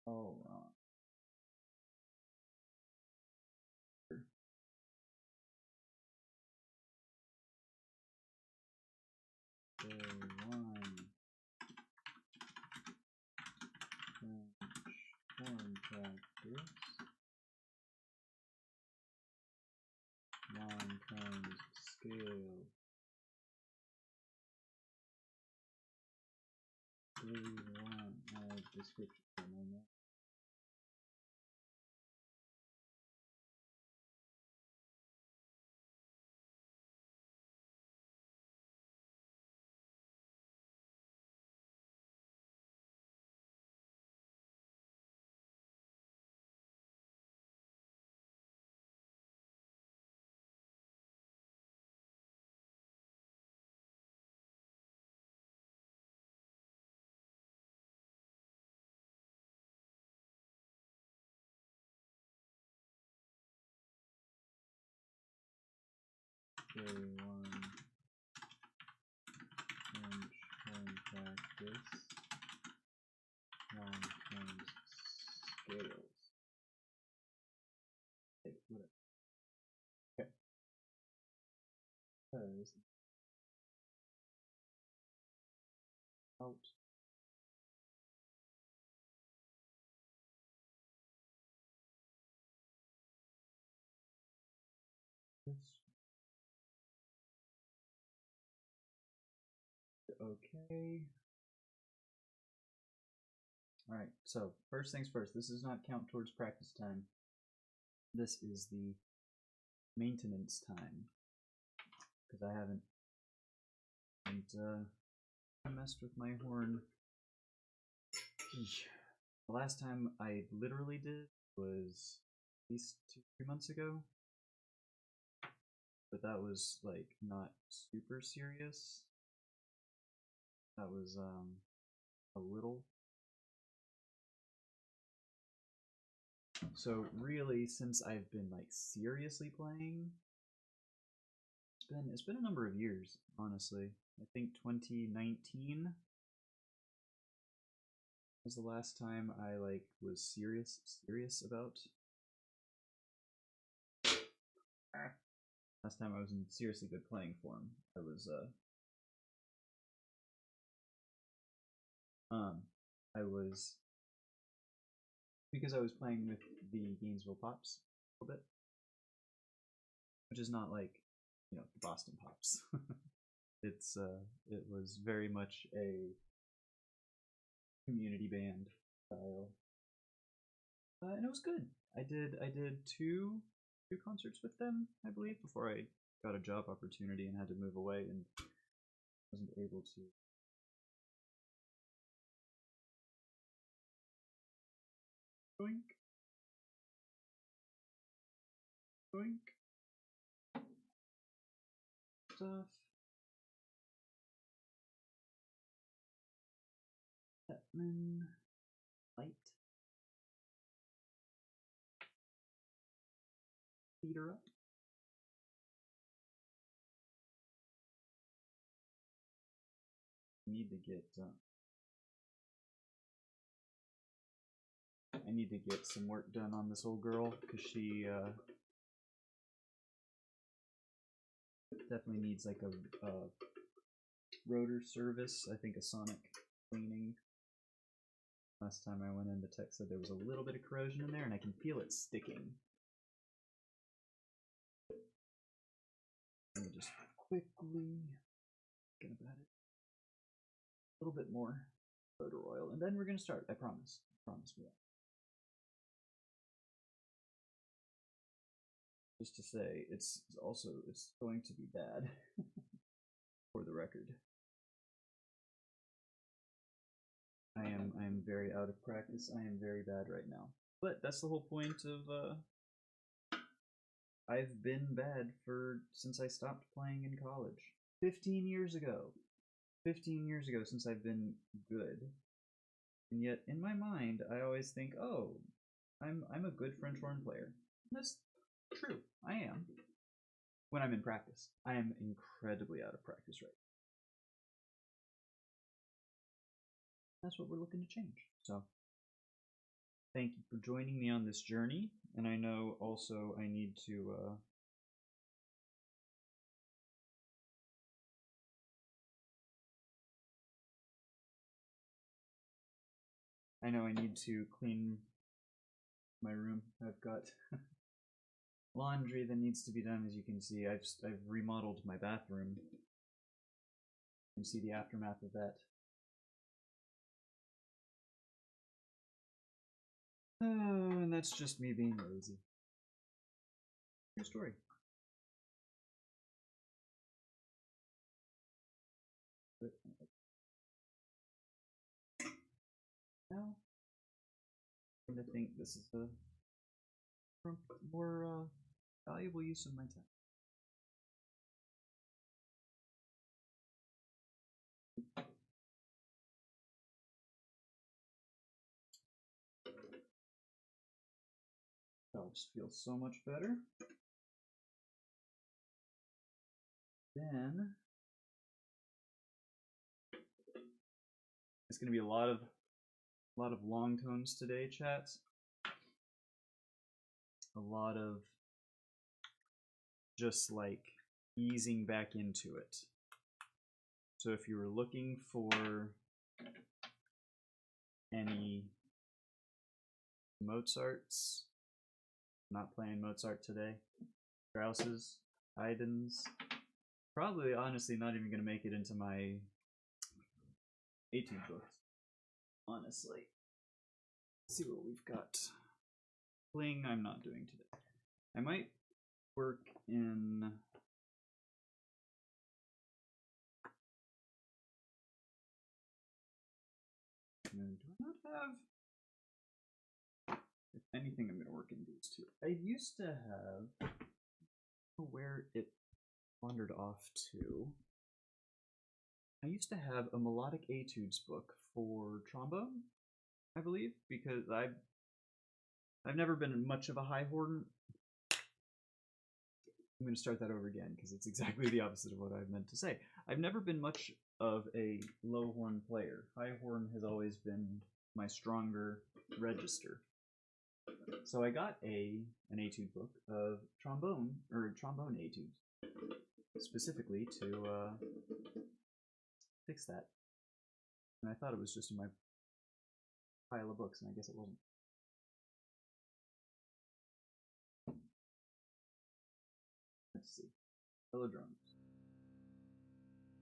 all wrong. One transform practice. Line times scale. Grade 1 add description. K1 transform practice. Line times scales. Okay, whatever. Okay. Because out this. Okay. Alright, so first things first, this does not count towards practice time. This is the maintenance time. Because I haven't messed with my horn. The last time I literally did was at least 2-3 months ago. But that was like not super serious. That was a little. So really, since I've been like seriously playing, it's been a number of years, honestly. I think 2019 was the last time I like was serious about. Last time I was in seriously good playing form. I was because I was playing with the Gainesville Pops a little bit, which is not like, you know, the Boston Pops. It was very much a community band style, and it was good. I did two concerts with them, I believe, before I got a job opportunity and had to move away and wasn't able to. Boink. Boink. Stuff. Hetman. Light. Feeder up. Need to get I need to get some work done on this old girl because she definitely needs like a rotor service. I think a sonic cleaning. Last time I went into tech said there was a little bit of corrosion in there and I can feel it sticking. Let me just quickly get about it. A little bit more rotor oil and then we're gonna start. I promise. I promise me that. Just to say, it's going to be bad for the record. I am very out of practice. I am very bad right now. But that's the whole point of I've been bad since I stopped playing in college. 15 years ago. 15 years ago since I've been good. And yet in my mind I always think, "Oh, I'm a good French horn player." And that's true. I am. When I'm in practice. I am incredibly out of practice right now. That's what we're looking to change. So thank you for joining me on this journey. And I know also I need to clean my room. I've got laundry that needs to be done. As you can see, I've remodeled my bathroom. You can see the aftermath of that. And that's just me being lazy. True story. But now, I think this is a more valuable use of my time. I'll just feel so much better. Then it's going to be a lot of long tones today, chats. A lot of just like easing back into it. So if you were looking for any Mozarts, I'm not playing Mozart today. Strausses, Haydns, probably honestly not even going to make it into my etude books. Honestly. Let's see what we've got. Playing I'm not doing today. I might work in do I not have, if anything, I'm going to work in these two. I used to have, I don't know where it wandered off to. I used to have a melodic etudes book for trombone, I believe, because I've never been much of a high horn. I'm going to start that over again because it's exactly the opposite of what I meant to say. I've never been much of a low horn player. High horn has always been my stronger register. So I got an etude book of trombone etudes, specifically to fix that. And I thought it was just in my pile of books, and I guess it wasn't. Let's see. Velodromes.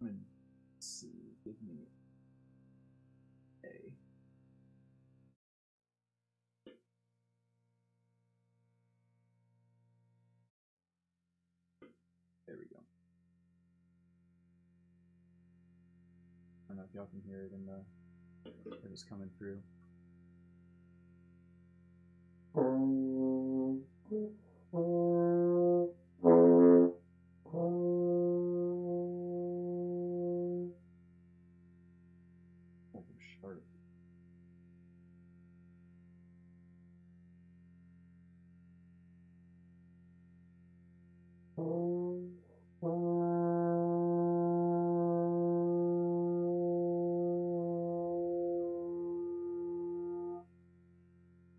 Let's see. Give me a. There we go. I don't know if y'all can hear it in the if it's coming through. Like a sharp.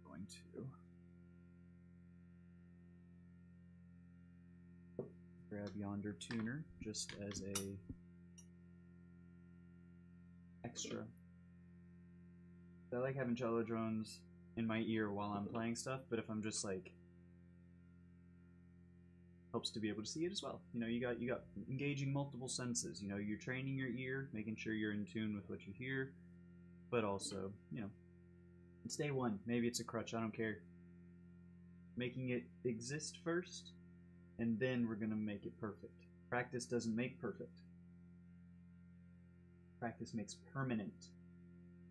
Going to grab Yonder Tuner just as a extra. I like having cello drones in my ear while I'm playing stuff, but if I'm just like, helps to be able to see it as well. You know, you got engaging multiple senses. You know, you're training your ear, making sure you're in tune with what you hear, but also, you know, it's day one. Maybe it's a crutch. I don't care. Making it exist first, and then we're gonna make it perfect. Practice doesn't make perfect. Practice makes permanent.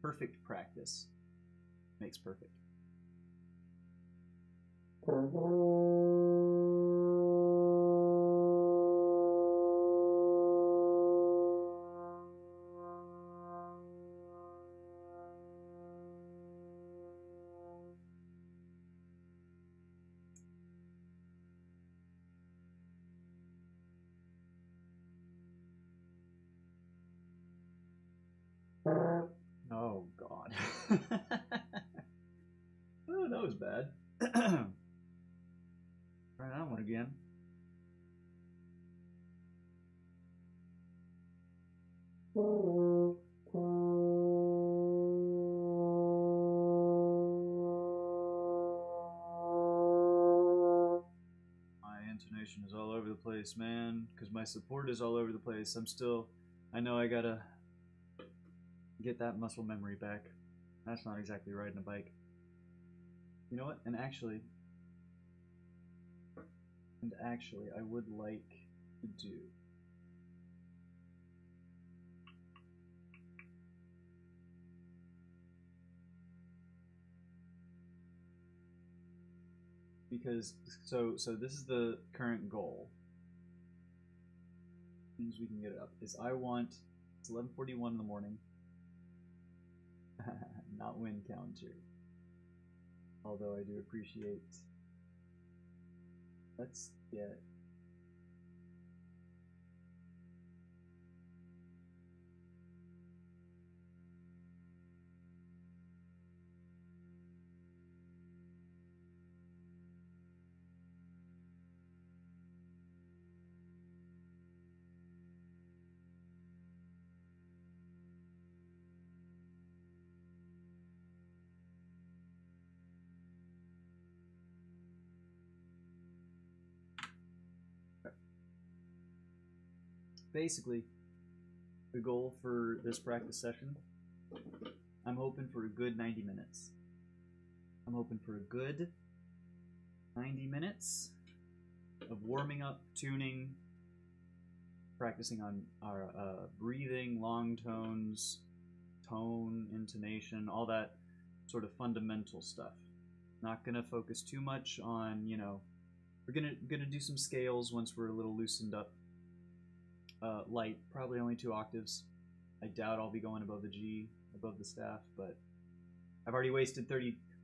Perfect practice makes perfect. Oh God. bad. Try that one again. My intonation is all over the place, man, because my support is all over the place. I know I gotta get that muscle memory back. That's not exactly riding a bike. You know what? And actually, I would like to do. Because so this is the current goal. Things we can get it up is it's 11:41 in the morning. Not win counter. Although I do appreciate. Let's get. Basically, the goal for this practice session, I'm hoping for a good 90 minutes. I'm hoping for a good 90 minutes of warming up, tuning, practicing on our breathing, long tones, tone, intonation, all that sort of fundamental stuff. Not gonna focus too much on, we're gonna do some scales once we're a little loosened up. Light, probably only 2 octaves. I doubt I'll be going above the G, above the staff, but I've already wasted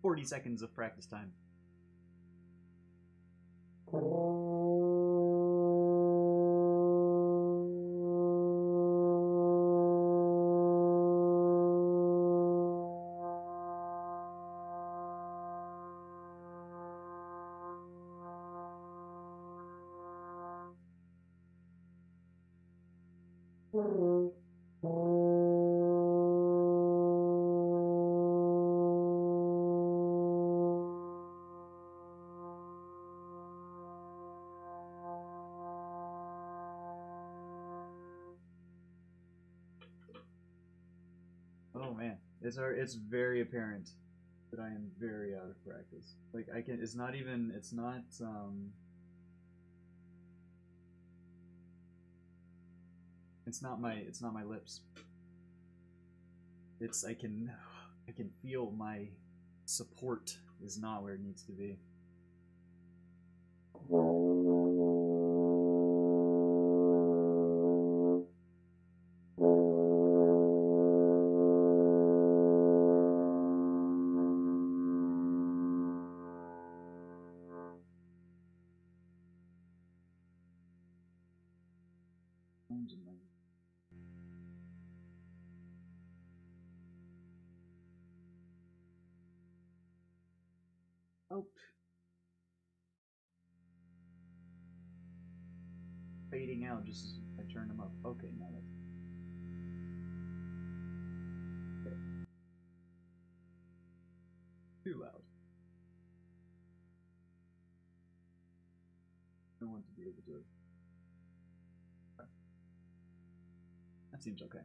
40 seconds of practice time. Oh man, it's very apparent that I am very out of practice. Like it's not my lips. I can feel my support is not where it needs to be. Oh. Fading out just as I turn them up. Okay, now that's okay. Too loud. I want to be able to. That seems okay.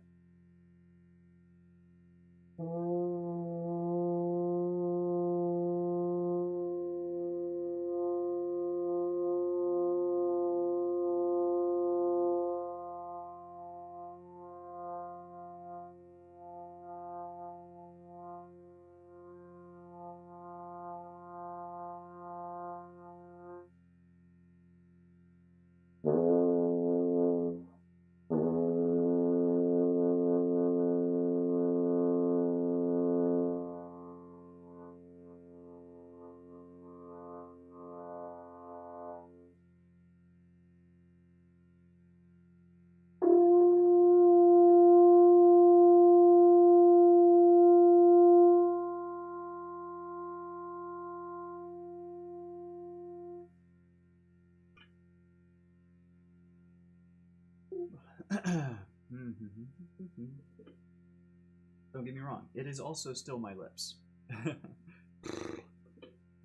Don't get me wrong, it is also still my lips.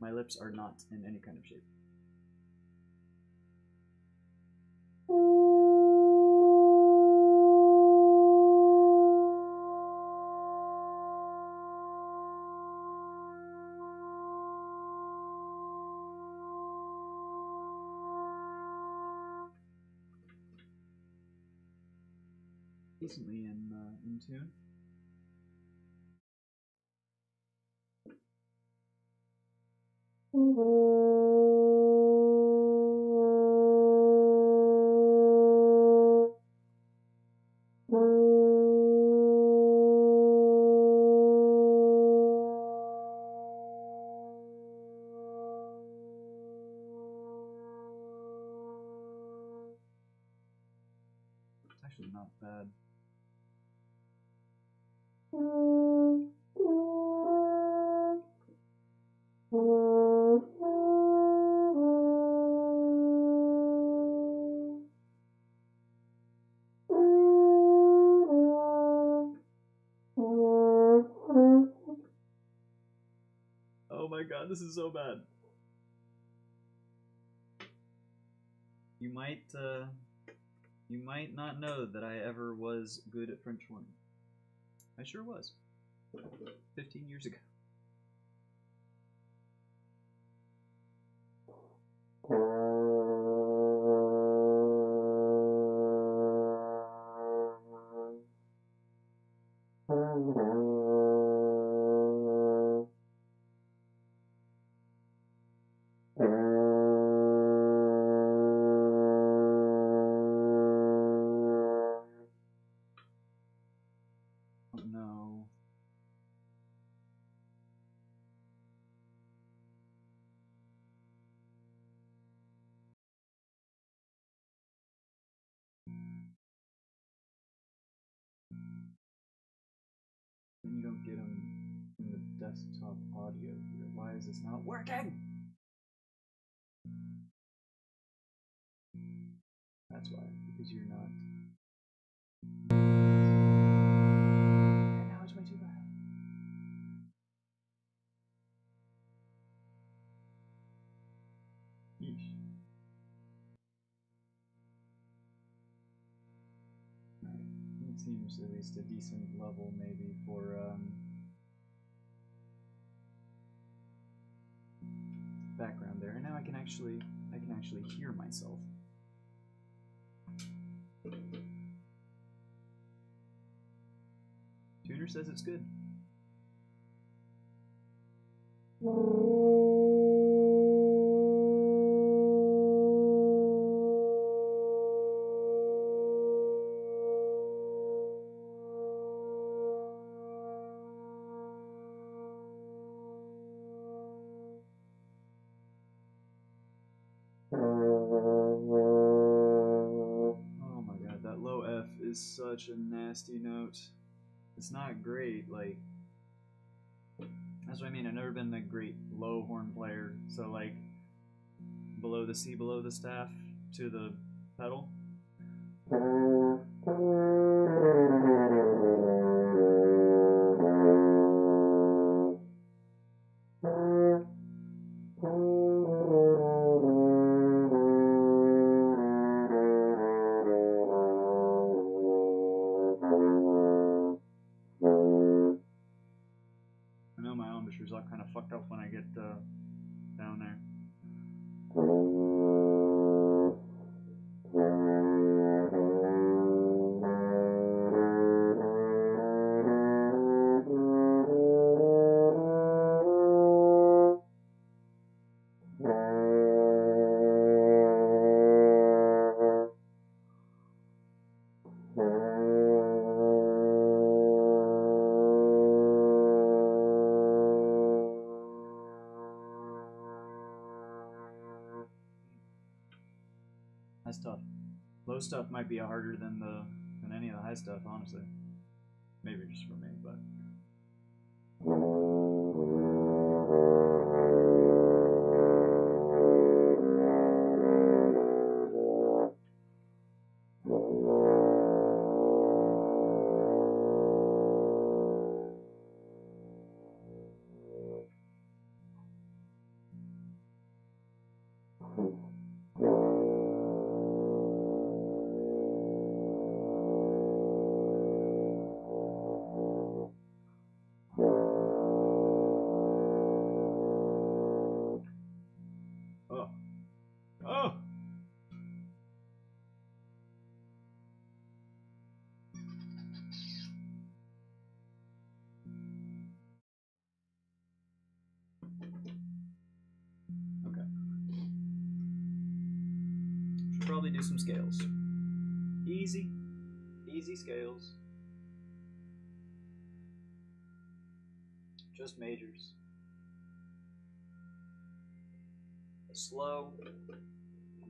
My lips are not in any kind of shape. Decently in tune. It's actually not bad. Oh my god, this is so bad. You might not know that I ever was good at French horn. I sure was. 15 years ago. Oh no. Then you don't get them in the desktop audio here. Why is this not working? That's why, because you're not. And now it's way too loud. Yeesh. Alright, it seems at least a decent level maybe for background there. And now I can actually hear myself. Tuner says it's good. Oh my god, that low F is such a nasty note. It's not great, like, that's what I mean. I've never been a great low horn player, so like below the C, below the staff to the pedal. I know my embouchure's all kind of fucked up when I get down there. That's tough. Low stuff might be harder than any of the high stuff, honestly. Maybe just for me, but. do some scales. Easy scales. Just majors. Slow.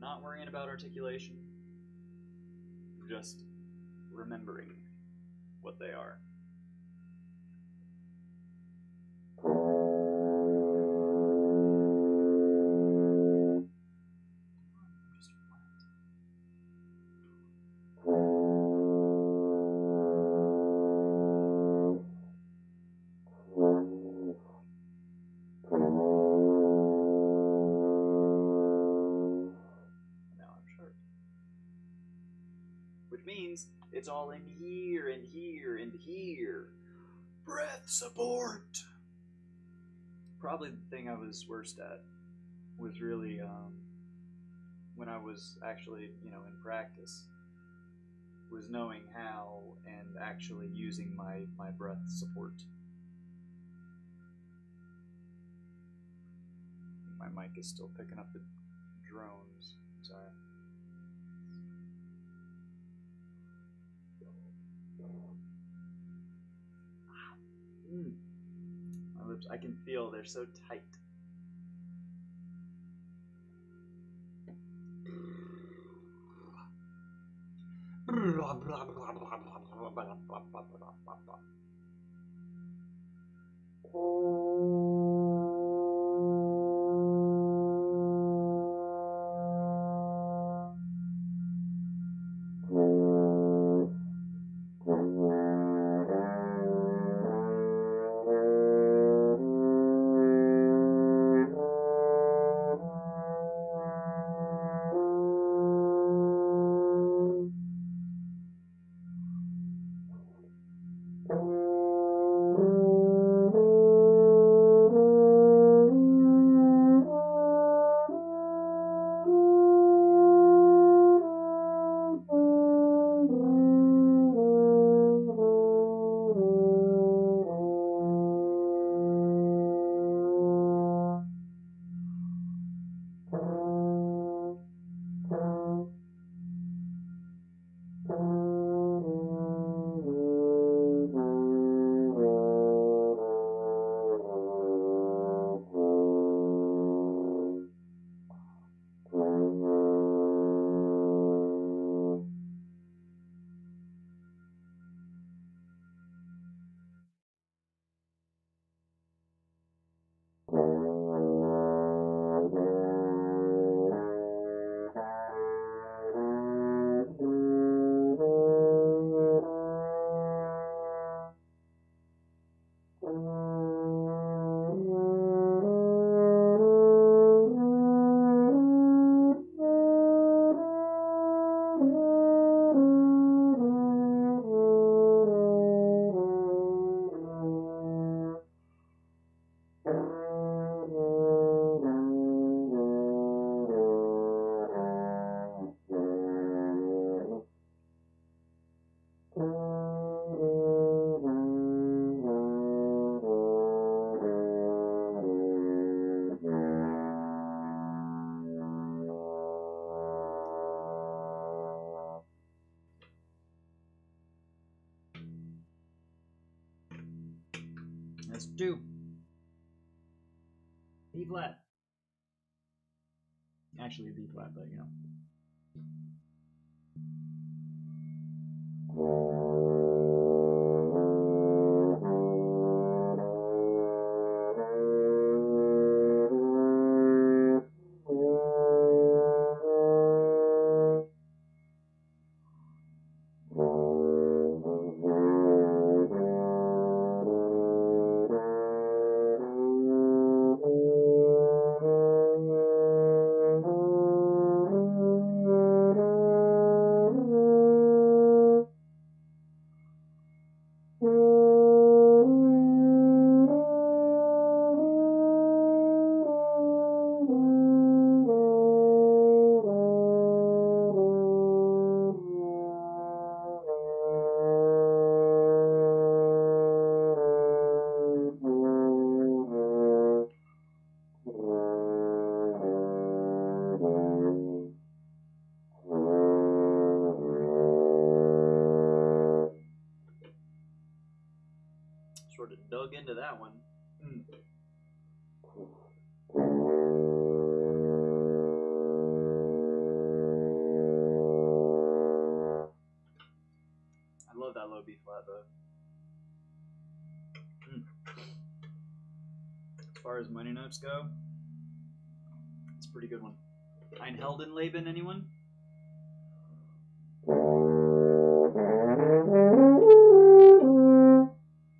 Not worrying about articulation. Just remembering what they are. Which means it's all in here and here and here. Breath support! Probably the thing I was worst at was really when I was actually, in practice, was knowing how and actually using my breath support. My mic is still picking up the drones. Sorry. My lips, I can feel they're so tight. Let's do B flat. Actually, B flat, but that one. I love that low B flat though. As far as money notes go, it's a pretty good one. Ein Heldenleben, anyone? You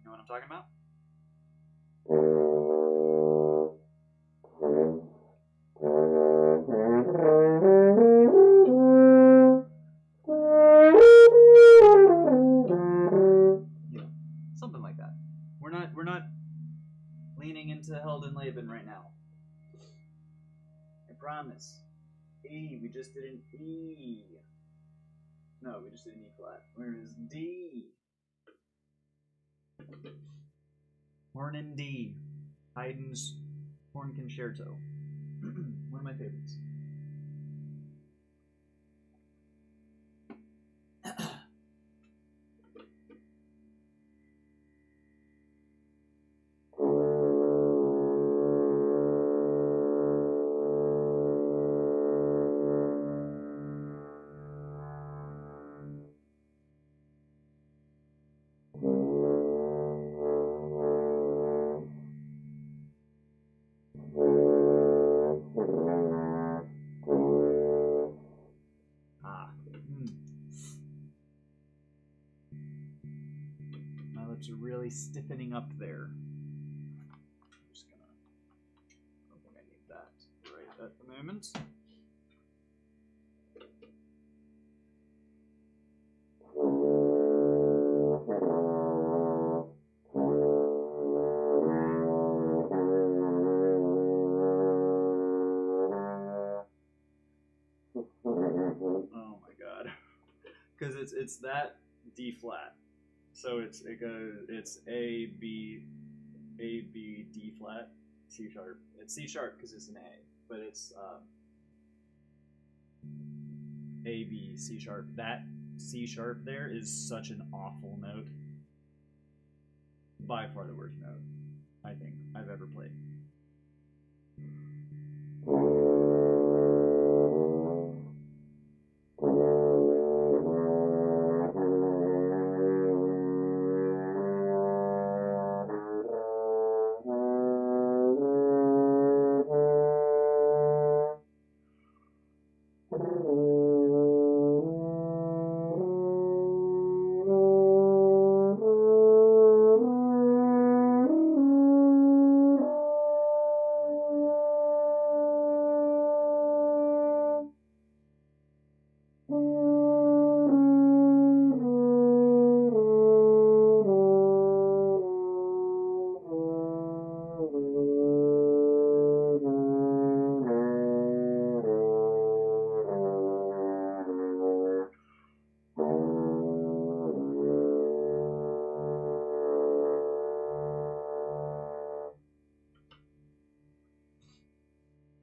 know what I'm talking about? Yeah, something like that. We're not leaning into Heldenleben right now. I promise. E, we just did an E. No, we just did an E flat. Where is D? Horn in D. Haydn's Horn Concerto. One of my favorites. My lips are really stiffening up there. I'm just gonna. I don't think I need that right at the moment. Oh my god. Because it's that D flat. So it goes A B D flat, C sharp. It's C sharp because it's an A, but it's A B C sharp. That C sharp there is such an awful note. By far the worst note I think I've ever played.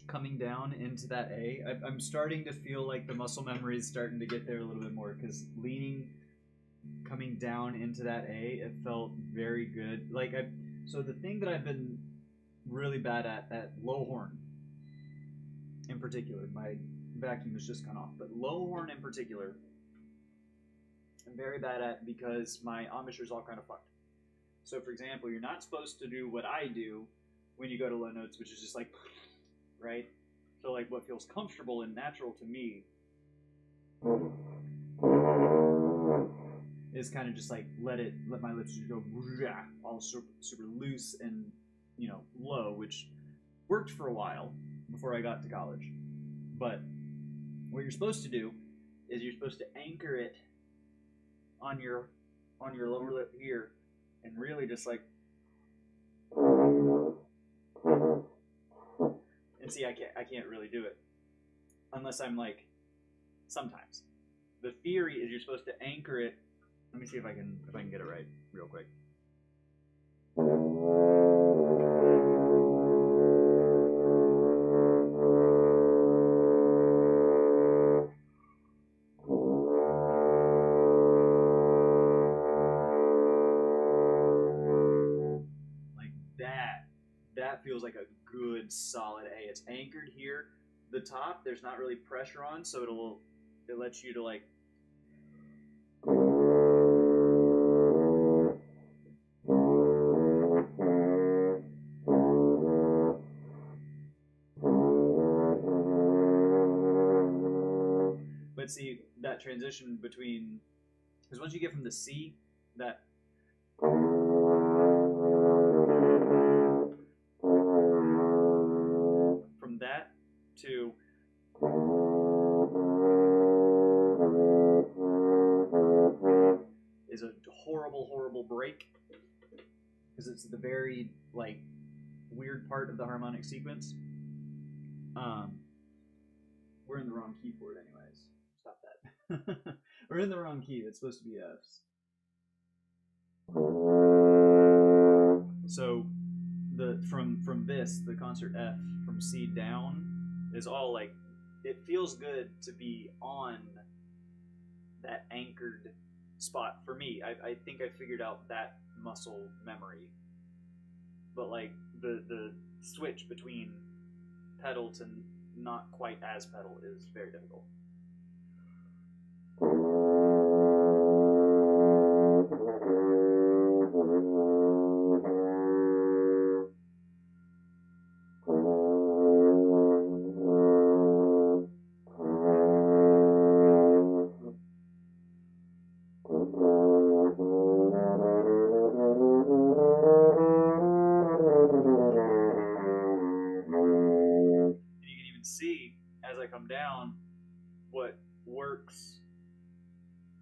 Coming down into that A, I'm starting to feel like the muscle memory is starting to get there a little bit more because coming down into that A, it felt very good. So the thing that I've been really bad at low horn in particular, my vacuum has just gone off, but low horn in particular, I'm very bad at because my embouchure's all kind of fucked. So for example, you're not supposed to do what I do when you go to low notes, which is just like, right? So like what feels comfortable and natural to me is kind of just like let my lips just go all super loose and low, which worked for a while before I got to college. But what you're supposed to do is you're supposed to anchor it on your lower lip here and really just like. And see, I can't really do it unless I'm like sometimes. The theory is you're supposed to anchor it. Let me see if I can get it right real quick. Like that feels like a good solid A. It's anchored here. The top, there's not really pressure on, so it lets you to like but see that transition between, because once you get from the C, that from that to is a horrible break, because it's the very like weird part of the harmonic sequence. We're in the wrong key for it anyways. Stop that. We're in the wrong key. It's supposed to be F's. So from this, the concert F from C down is all like, it feels good to be on that anchored spot for me. I think I figured out that muscle memory. But like the switch between pedal to not quite as pedal is very difficult. See as I come down what works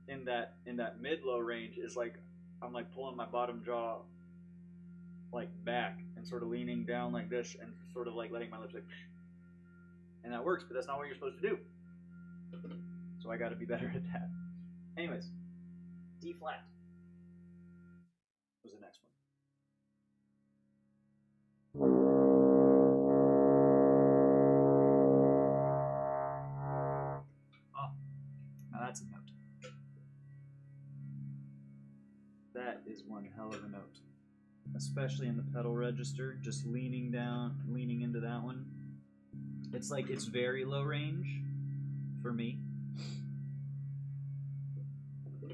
in that mid-low range is like I'm like pulling my bottom jaw like back and sort of leaning down like this and sort of like letting my lips like, and that works, but that's not what you're supposed to do, so I got to be better at that. Anyways, D flat was the next one. Now that's a note. That is one hell of a note. Especially in the pedal register, just leaning down, leaning into that one. It's like, it's very low range for me.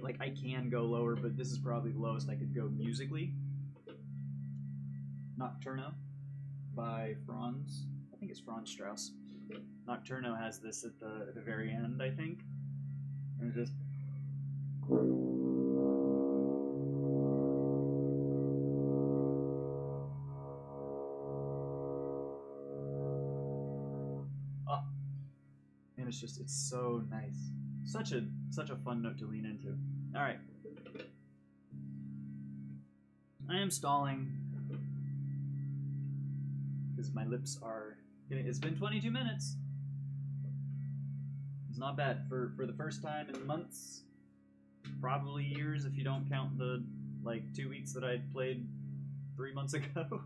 Like, I can go lower, but this is probably the lowest I could go musically. Nocturno by Franz. I think it's Franz Strauss. Nocturno has this at the very end, I think. And it's just... oh. And it's just, it's so nice. Such a fun note to lean into. Alright. I am stalling because my lips are... It's been 22 minutes. It's not bad for the first time in months, probably years if you don't count the like 2 weeks that I played 3 months ago.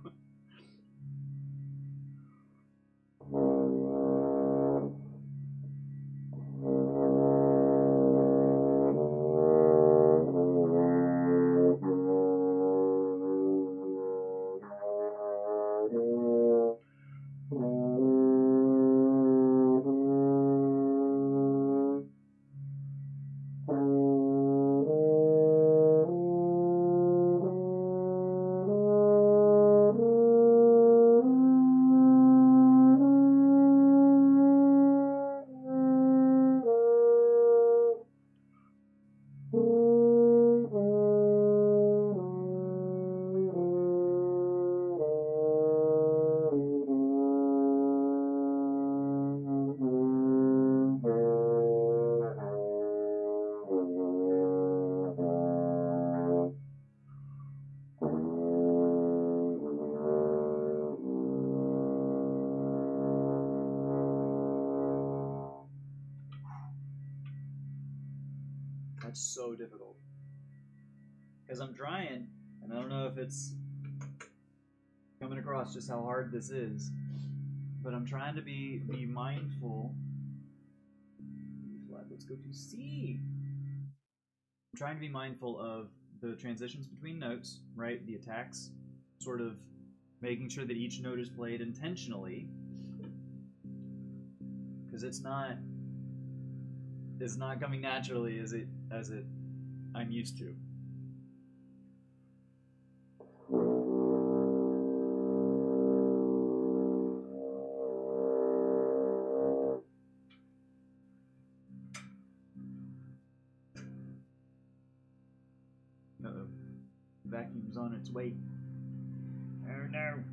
That's so difficult. Because I'm trying, and I don't know if it's coming across just how hard this is, but I'm trying to be mindful. Let's go to C. I'm trying to be mindful of the transitions between notes, right? The attacks, sort of making sure that each note is played intentionally, because it's not coming naturally as I'm used to. Uh-oh. Vacuum's on its way. Oh no.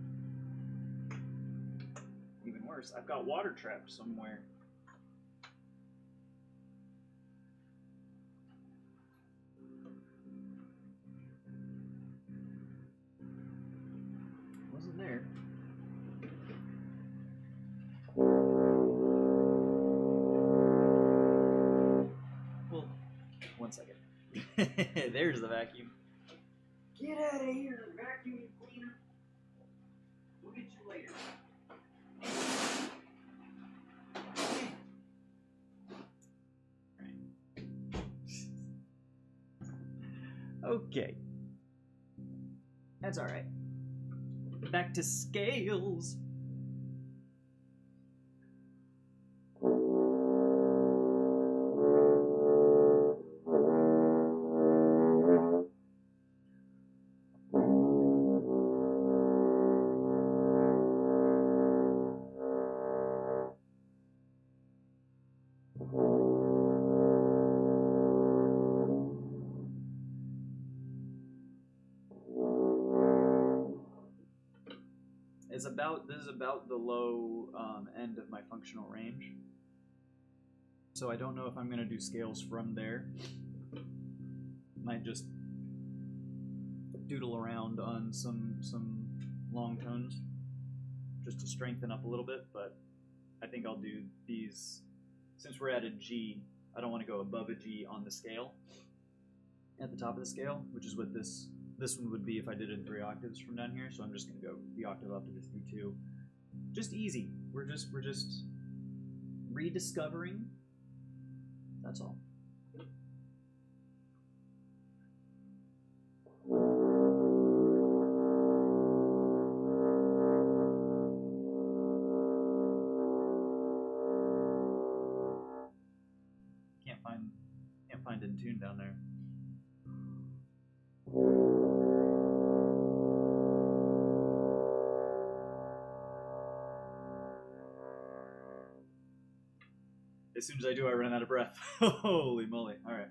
Even worse, I've got water trapped somewhere. Wasn't there. Well, 1 second. There's the vacuum. Get out of here, vacuum cleaner. We'll get you later. Okay. That's alright. Back to scales. This is about the low end of my functional range. So I don't know if I'm going to do scales from there. Might just doodle around on some long tones just to strengthen up a little bit, but I think I'll do these, since we're at a G, I don't want to go above a G on the scale, at the top of the scale, which is what this one would be if I did it in 3 octaves from down here, so I'm just going to go the octave up and just do 2. Just easy. We're just rediscovering. That's all. Can't find in tune down there. As soon as I do, I run out of breath. Holy moly. All right.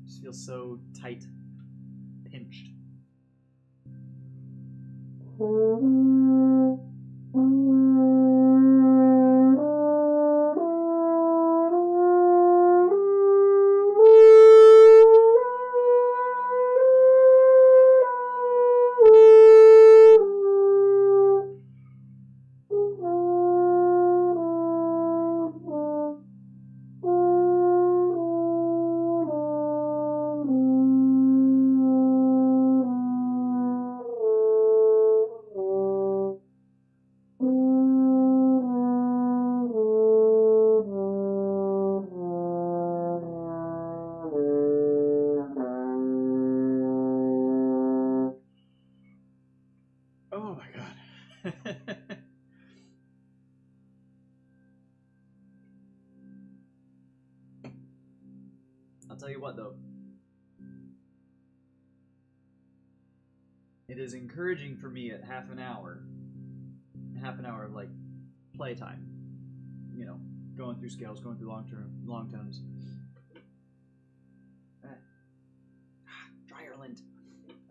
Just feels so tight, pinched. Oh my god. I'll tell you what though. It is encouraging for me at half an hour of like playtime, you know, going through scales, going through long tones.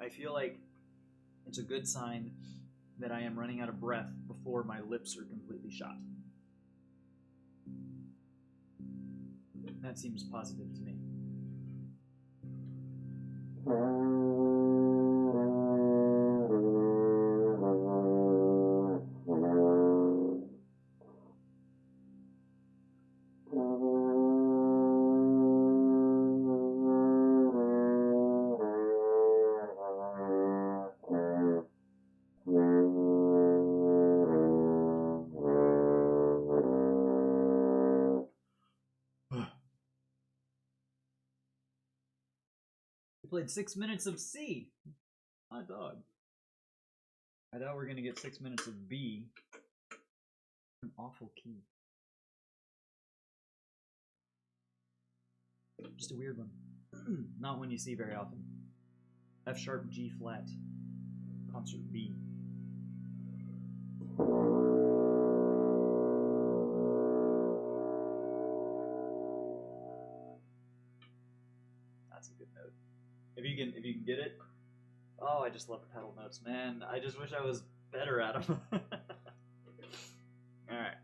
I feel like it's a good sign that I am running out of breath before my lips are completely shot. That seems positive to me. We played 6 minutes of C. Hot dog. I thought we were gonna get 6 minutes of B. An awful key. Just a weird one. Not one you see very often. F sharp, G flat, concert B. That's a good note. If you can get it. Oh, I just love pedal notes, man. I just wish I was better at them. All right.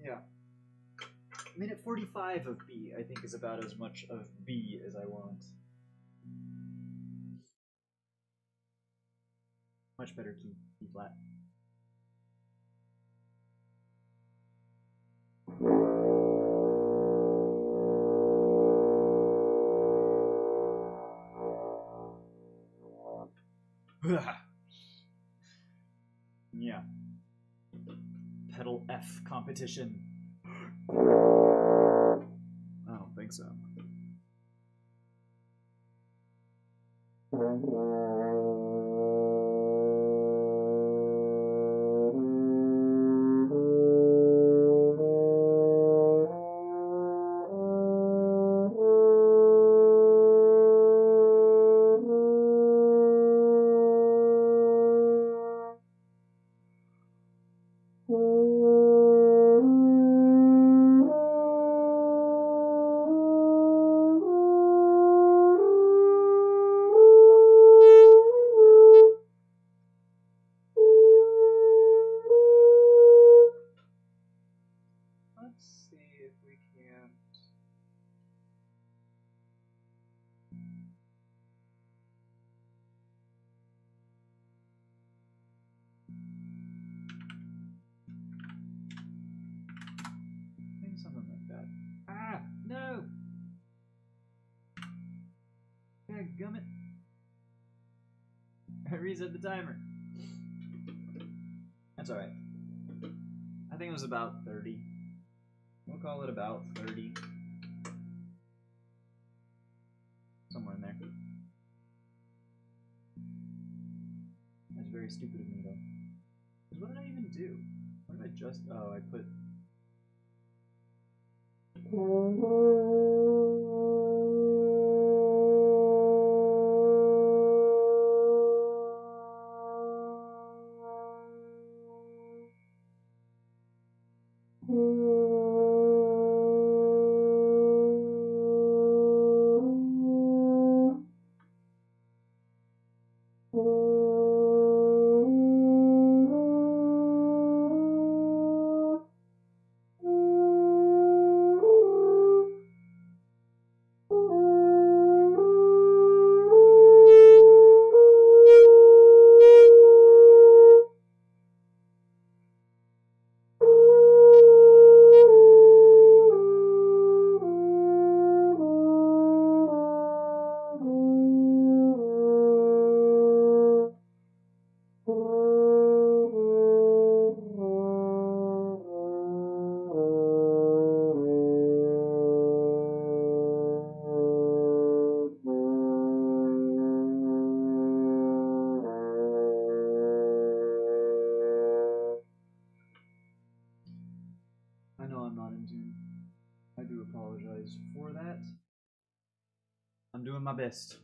Yeah. Minute 45 of B, I think, is about as much of B as I want. Much better key, B flat. Yeah. Pedal F competition. I don't think so. Let's see if we can. Maybe something like that. Ah, no! Gummit. I reset the timer. That's alright. I think it was about 30. We'll call it about 30. Somewhere in there. That's very stupid of me, though. Because what did I even do? What did I just... Oh, I put... doing my best.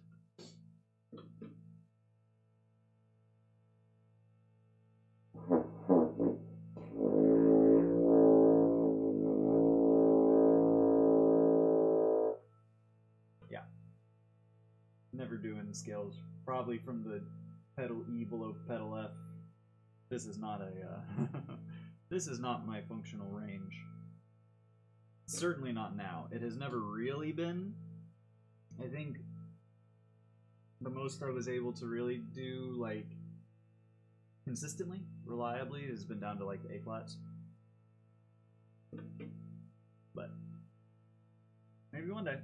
Yeah. Never doing the scales. Probably from the pedal E below pedal F. This is not a this is not my functional range. Certainly not now. It has never really been. I think the most I was able to really do, like, consistently, reliably, has been down to, like, the A flats. But maybe one day.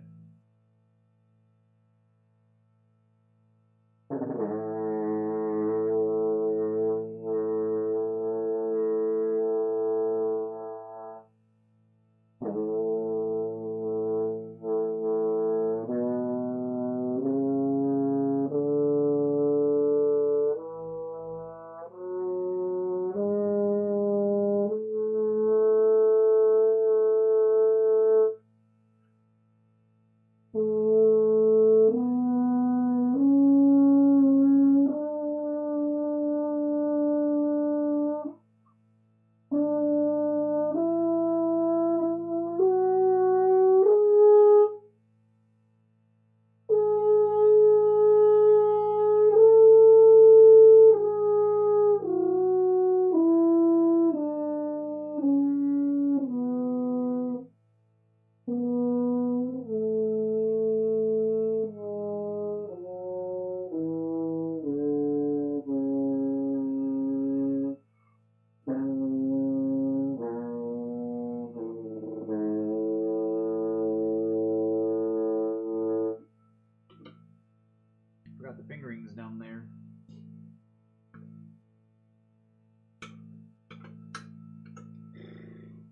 Forgot the fingerings down there.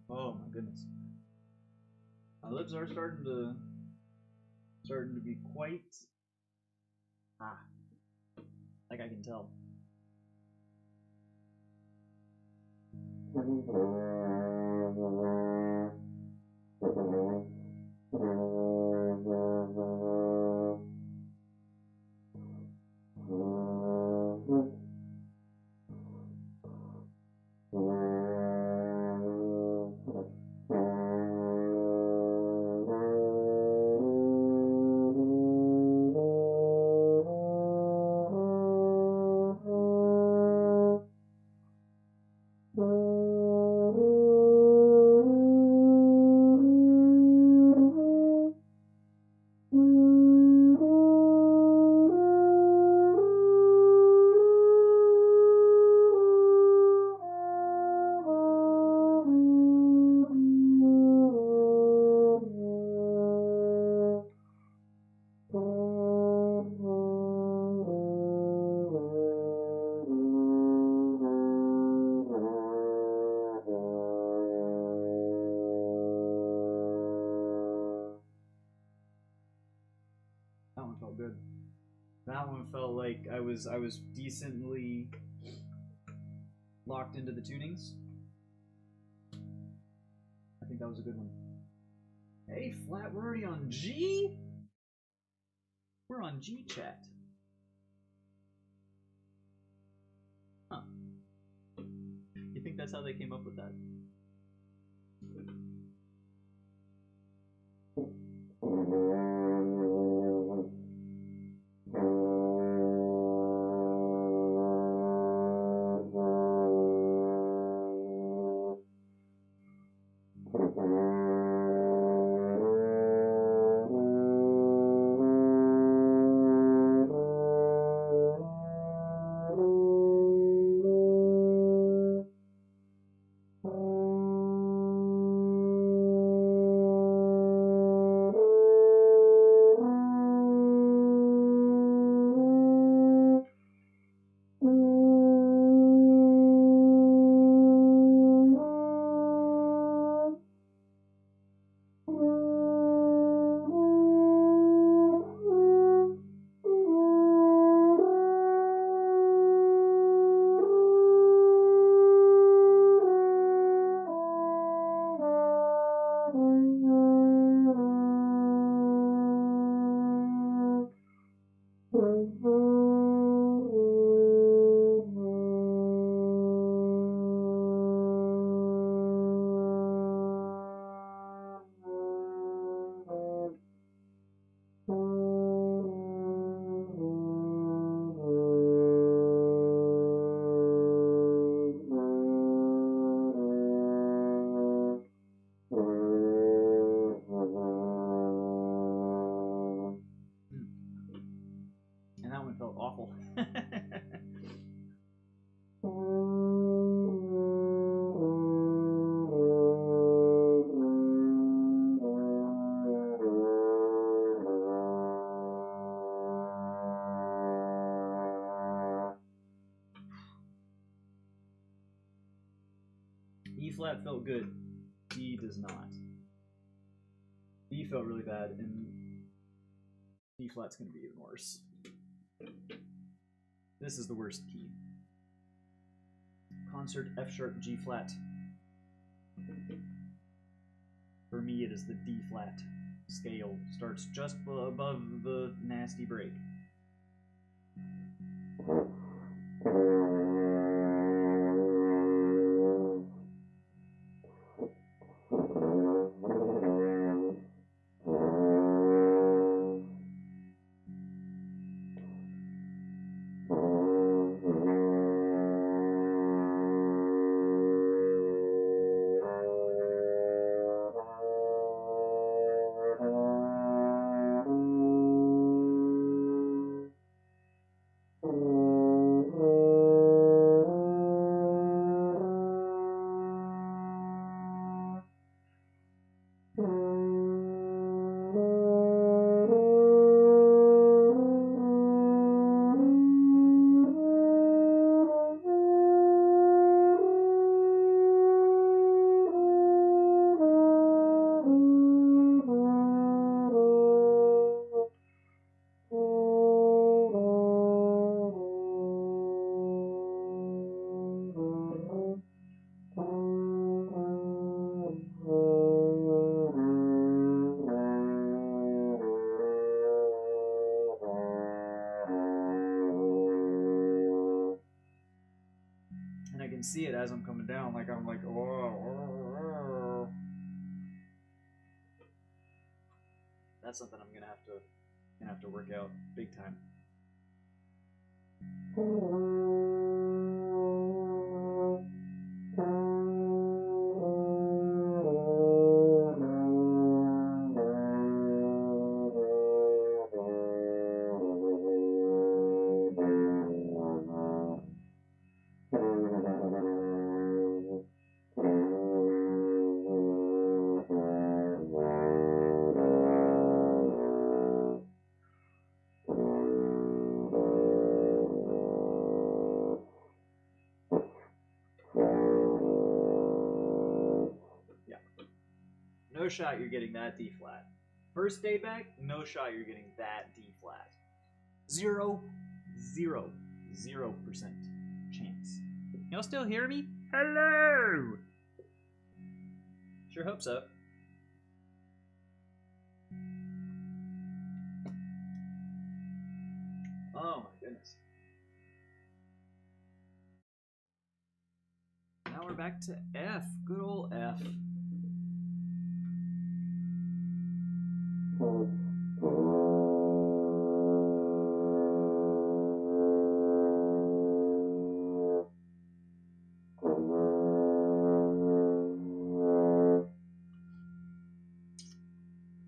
Oh my goodness. My lips are starting to be quite like I can tell. That one felt good. That one felt like I was decently locked into the tunings. I think that was a good one. A flat, we're already on G? We're on G chat. Huh. You think that's how they came up with that? And that one felt awful. E flat felt good. D does not. D felt really bad, and D flat's going to be even worse. This is the worst key. Concert F sharp G flat. For me, it is the D flat scale. Starts just above the nasty break. And I can see it as I'm coming down, like I'm like, oh. That's something I'm gonna have to work out big time. No shot you're getting that D flat. First day back, no shot you're getting that D flat. 0% chance. Y'all still hear me? Hello! Sure hope so. Oh my goodness. Now we're back to F. Good old F.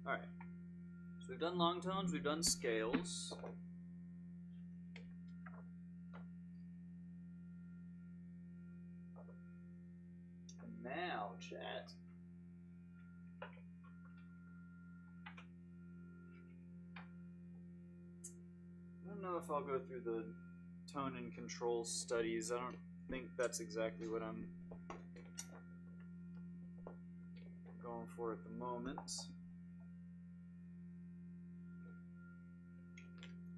Alright. So we've done long tones, we've done scales. And now, chat. I don't know if I'll go through the tone and control studies. I don't think that's exactly what I'm going for at the moment.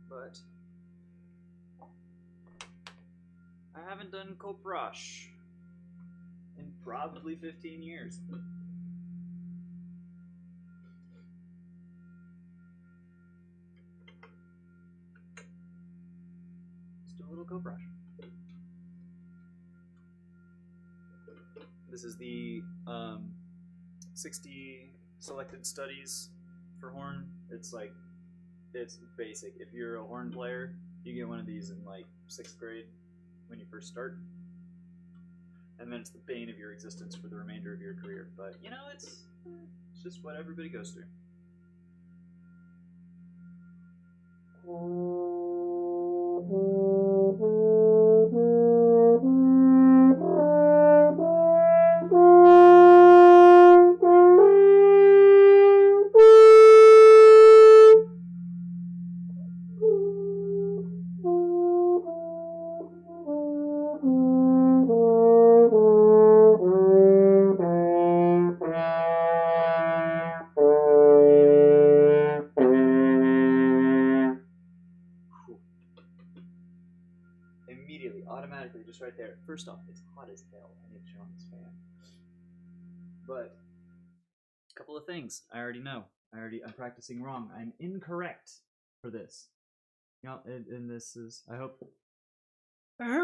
But I haven't done Koprash in probably 15 years. do a little go brush. This is the 60 selected studies for horn. It's like, it's basic. If you're a horn player, you get one of these in like 6th grade when you first start. And then it's the bane of your existence for the remainder of your career. But, you know, it's just what everybody goes through. Immediately, automatically, just right there. First off, it's hot as hell. I need to turn on this fan. But a couple of things I already know. I'm practicing wrong. I'm incorrect for this. You know, and this is. I hope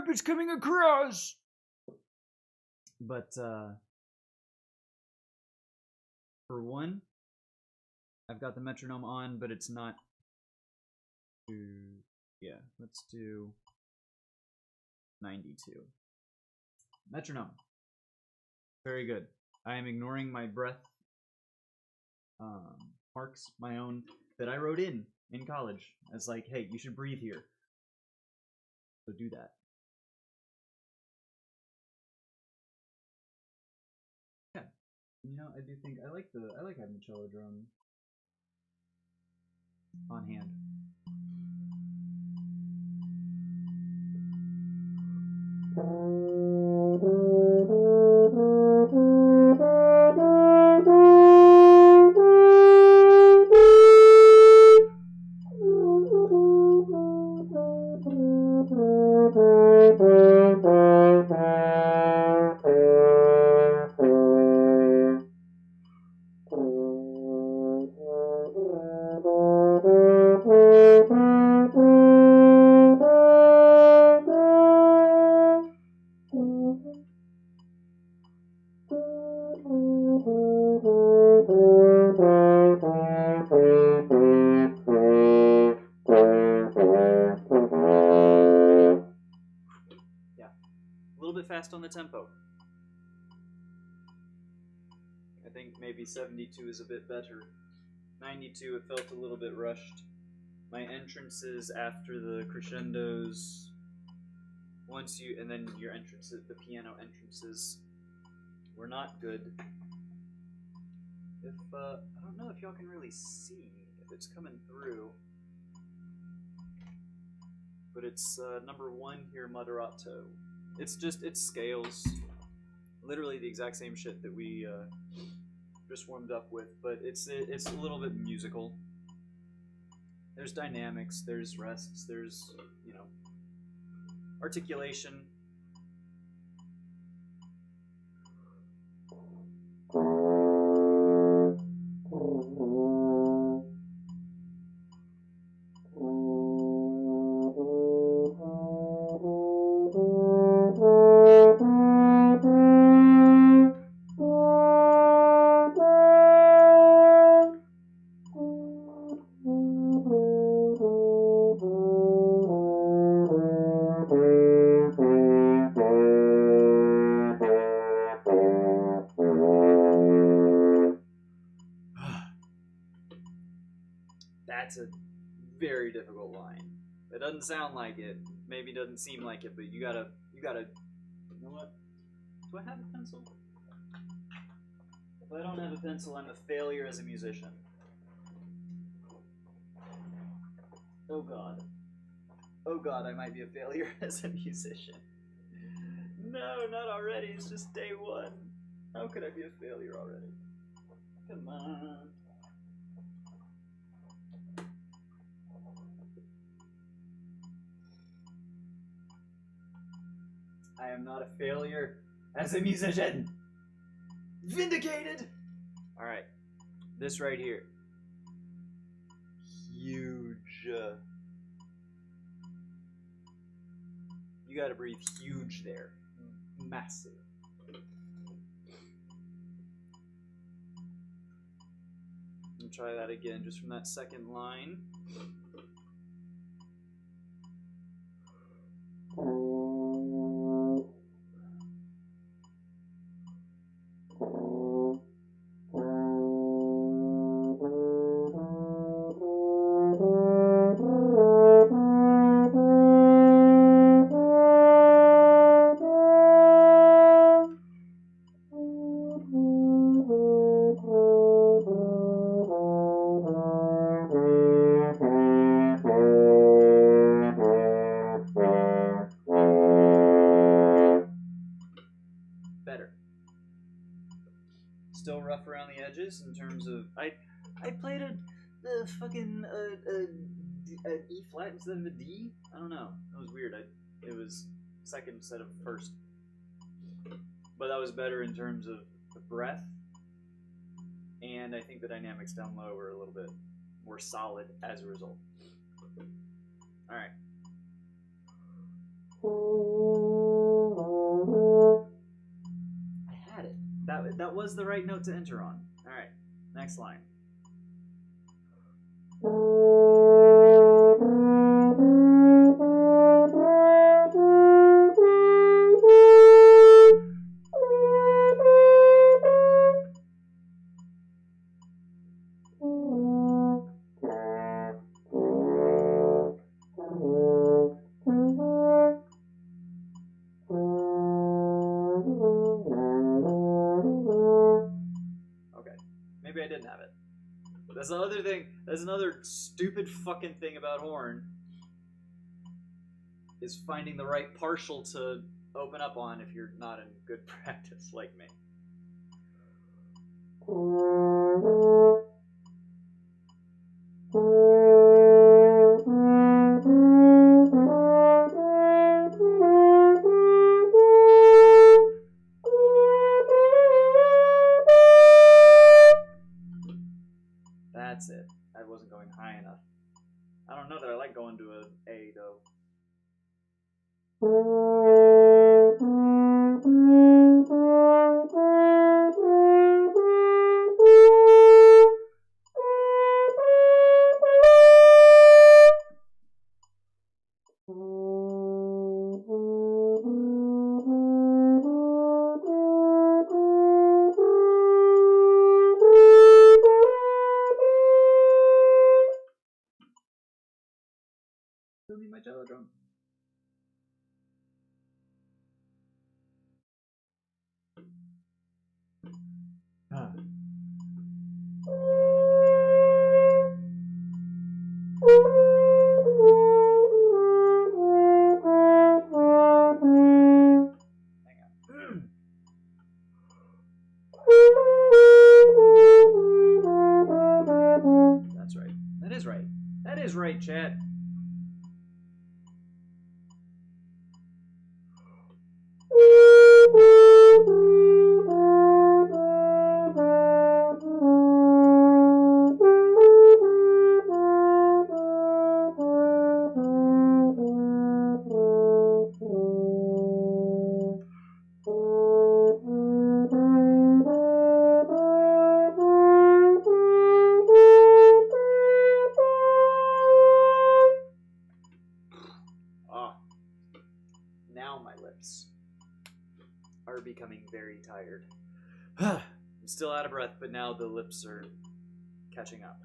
it's coming across. But for one, I've got the metronome on, but it's not. Yeah, let's do 92. Metronome. Very good. I am ignoring my breath marks, my own, that I wrote in college as like, hey, you should breathe here. So do that. Yeah. You know, I do think I like having the cello drum on hand. Fast on the tempo. I think maybe 72 is a bit better. 92, it felt a little bit rushed. My entrances after the crescendos, and then your entrances, the piano entrances, were not good. I don't know if y'all can really see if it's coming through, but it's number 1 here, moderato. It's scales. Literally the exact same shit that we just warmed up with, but it's a little bit musical. There's dynamics, there's rests, there's, you know, articulation. That's a very difficult line. It doesn't sound like it. Maybe doesn't seem like it, but you gotta. You know what? Do I have a pencil? If I don't have a pencil, I'm a failure as a musician. Oh god. Oh god, I might be a failure as a musician. No, not already. It's just day 1. How could I be a failure already? Come on. I am not a failure as a musician. Vindicated! Alright. This right here. Huge. gotta breathe huge there. Massive. And try that again, just from that second line. Better. Still rough around the edges in terms of I played the fucking an E flat instead of a D. I don't know. That was weird. It was second instead of first, but that was better in terms of the breath, and I think the dynamics down low were a little bit more solid as a result. All right. I had it. That was the right note to enter on. All right. Next line. Maybe I didn't have it. That's the other thing. That's another stupid fucking thing about horn. Is finding the right partial to open up on if you're not in good practice like me. That's it. I wasn't going high enough. I don't know that I like going to an A though. Still need my jello drum. Ah. Hang on. That's right. That is right. That is right, chat. Now my lips are becoming very tired. I'm still out of breath, but now the lips are catching up.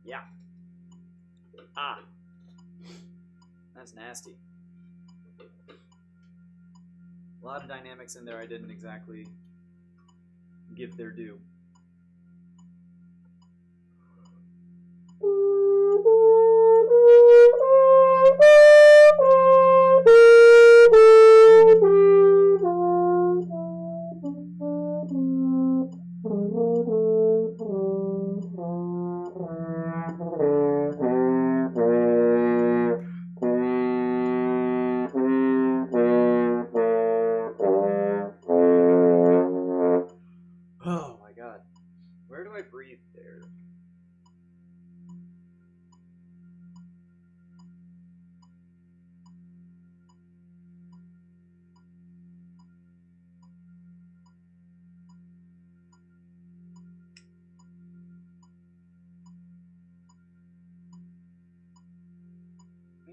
Yeah. Ah. That's nasty. A lot of dynamics in there I didn't exactly give their due.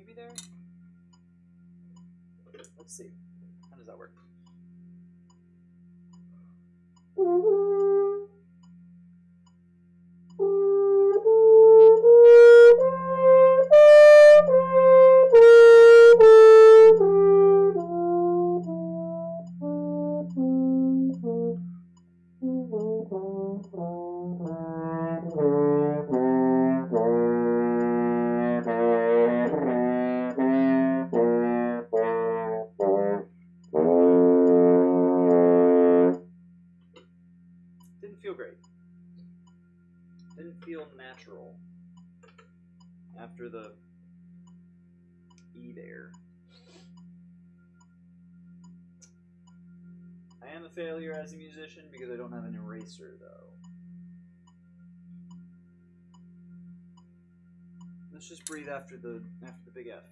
maybe there? Let's see. How does that work? Didn't feel great. Didn't feel natural after the E there. I am a failure as a musician because I don't have an eraser, though. Let's just breathe after the big F.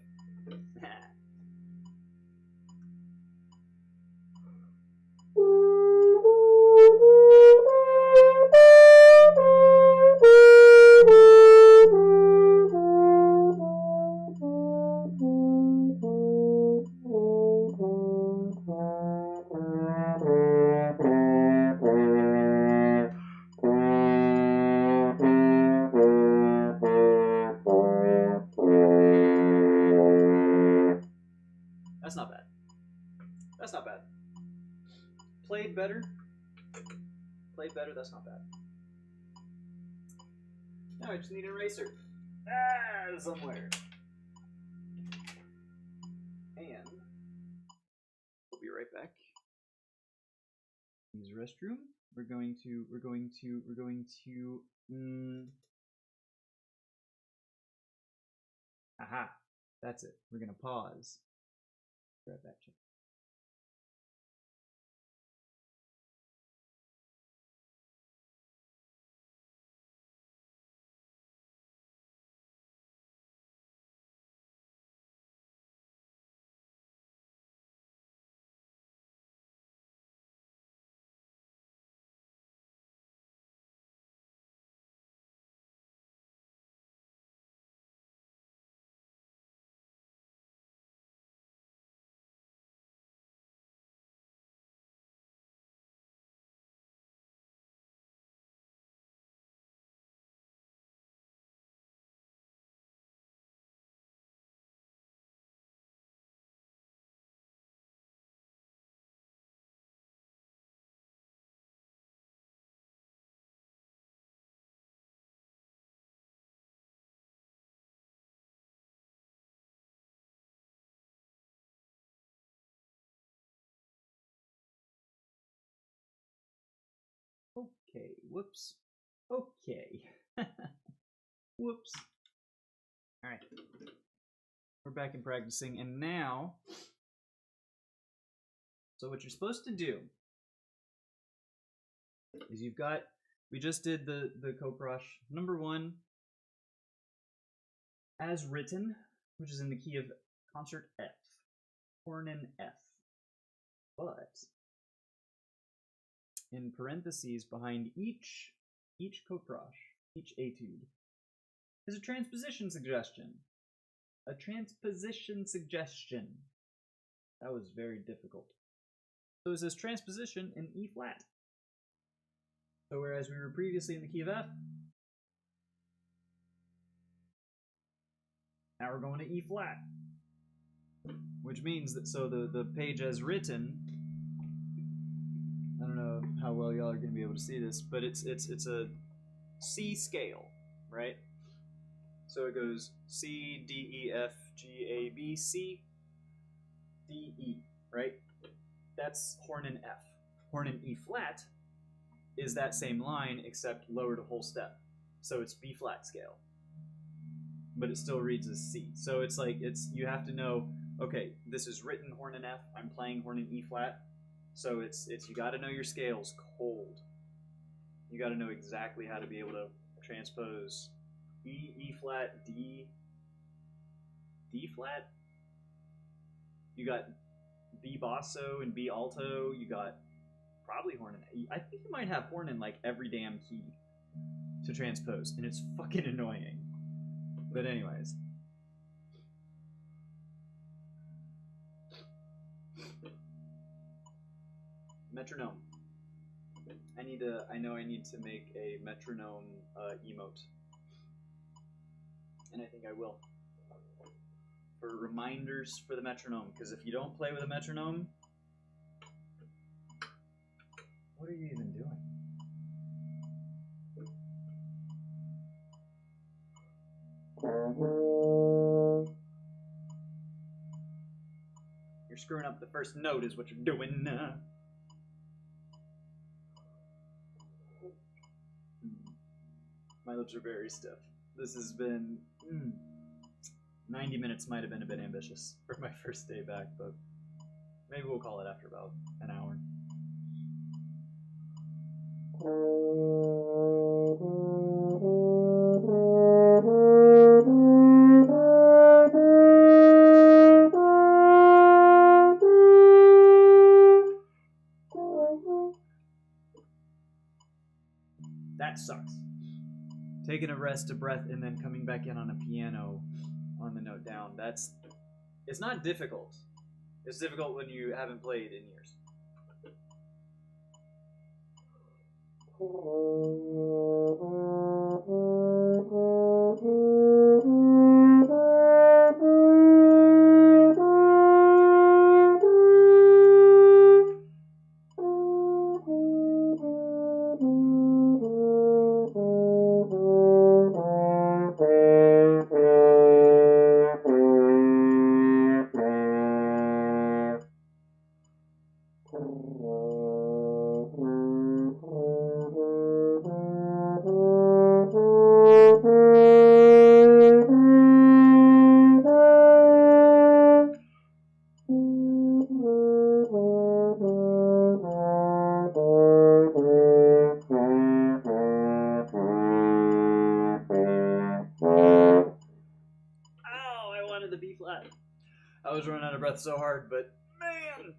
That's not bad. That's not bad. Played better. Played better, that's not bad. Now I just need an eraser. Somewhere. And we'll be right back. Use the restroom. We're going to aha. That's it. We're gonna pause. Grab that check. Okay, whoops. Okay. Whoops. Alright. We're back in practicing, and now, so what you're supposed to do is we just did the Koprosh number 1 as written, which is in the key of concert F, Hornin F. But in parentheses behind each Koprosh, each etude, is a transposition suggestion. A transposition suggestion. That was very difficult. So it says transposition in E flat. So whereas we were previously in the key of F, now we're going to E flat. Which means that, so the page as written, I don't know how well y'all are going to be able to see this, but it's a C scale, right? So it goes C, D, E, F, G, A, B, C, D, E, right? That's Hornin F. Hornin E flat is that same line, except lowered a whole step. So it's B flat scale. But it still reads as C. So it's like, you have to know, okay, this is written Hornin F, I'm playing Hornin E flat. So it's you gotta know your scales cold. You gotta know exactly how to be able to transpose E, E flat, D, D flat. You got B basso and B alto. You got probably horn in. I think you might have horn in like every damn key to transpose, and it's fucking annoying. But anyways, Metronome. I know I need to make a metronome emote. And I think I will. For reminders for the metronome. Because if you don't play with a metronome, what are you even doing? You're screwing up the first note is what you're doing. My lips are very stiff. This has been 90 minutes might have been a bit ambitious for my first day back, but maybe we'll call it after about an hour. That sucks. Taking a rest, a breath, and then coming back in on a piano on the note down. It's not difficult. It's difficult when you haven't played in years. I was running out of breath so hard, but man!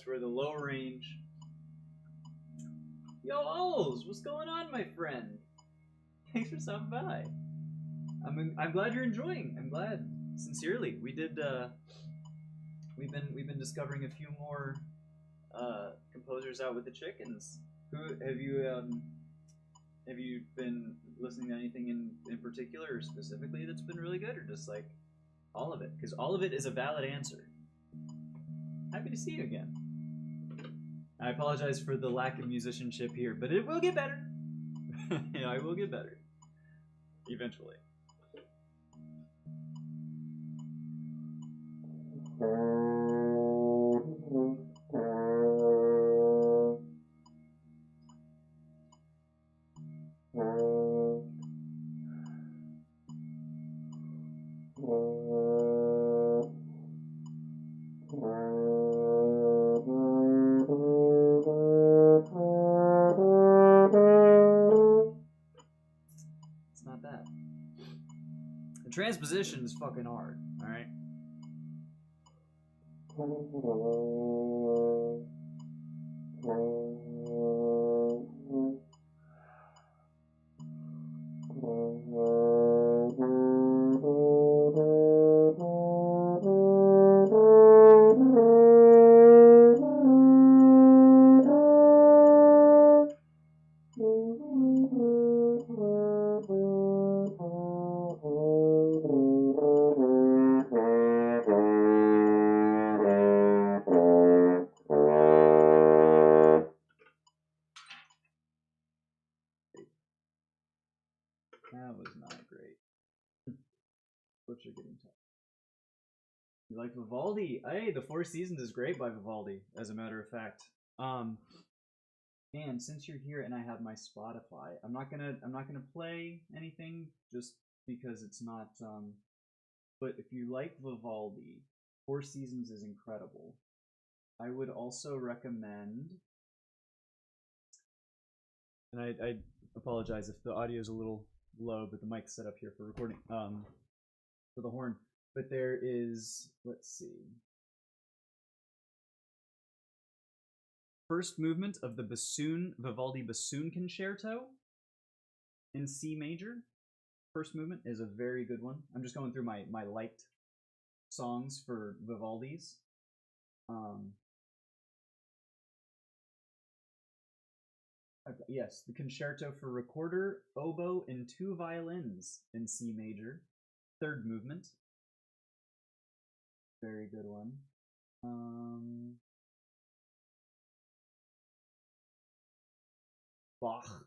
For the low range. Yo, Ols, what's going on, my friend? Thanks for stopping by. I'm glad you're enjoying. I'm glad, sincerely. We've been discovering a few more composers out with the chickens. Who have you been listening to anything in particular or specifically that's been really good, or just like all of it? Because all of it is a valid answer. Happy to see you again. I apologize for the lack of musicianship here, but it will get better. I will get better. Eventually. Transposition is fucking hard, alright? That was not great. Lips are getting tough. You like Vivaldi? Hey, The Four Seasons is great by Vivaldi, as a matter of fact. And since you're here and I have my Spotify, I'm not gonna play anything just because it's not. But if you like Vivaldi, Four Seasons is incredible. I would also recommend. And I apologize if the audio is a little low, but the mic's set up here for recording. For the horn. But there is, let's see. First movement of the Vivaldi Bassoon Concerto in C major. First movement is a very good one. I'm just going through my liked songs for Vivaldi's. Yes, the Concerto for Recorder, Oboe, and 2 violins in C major. Third movement. Very good one. Bach.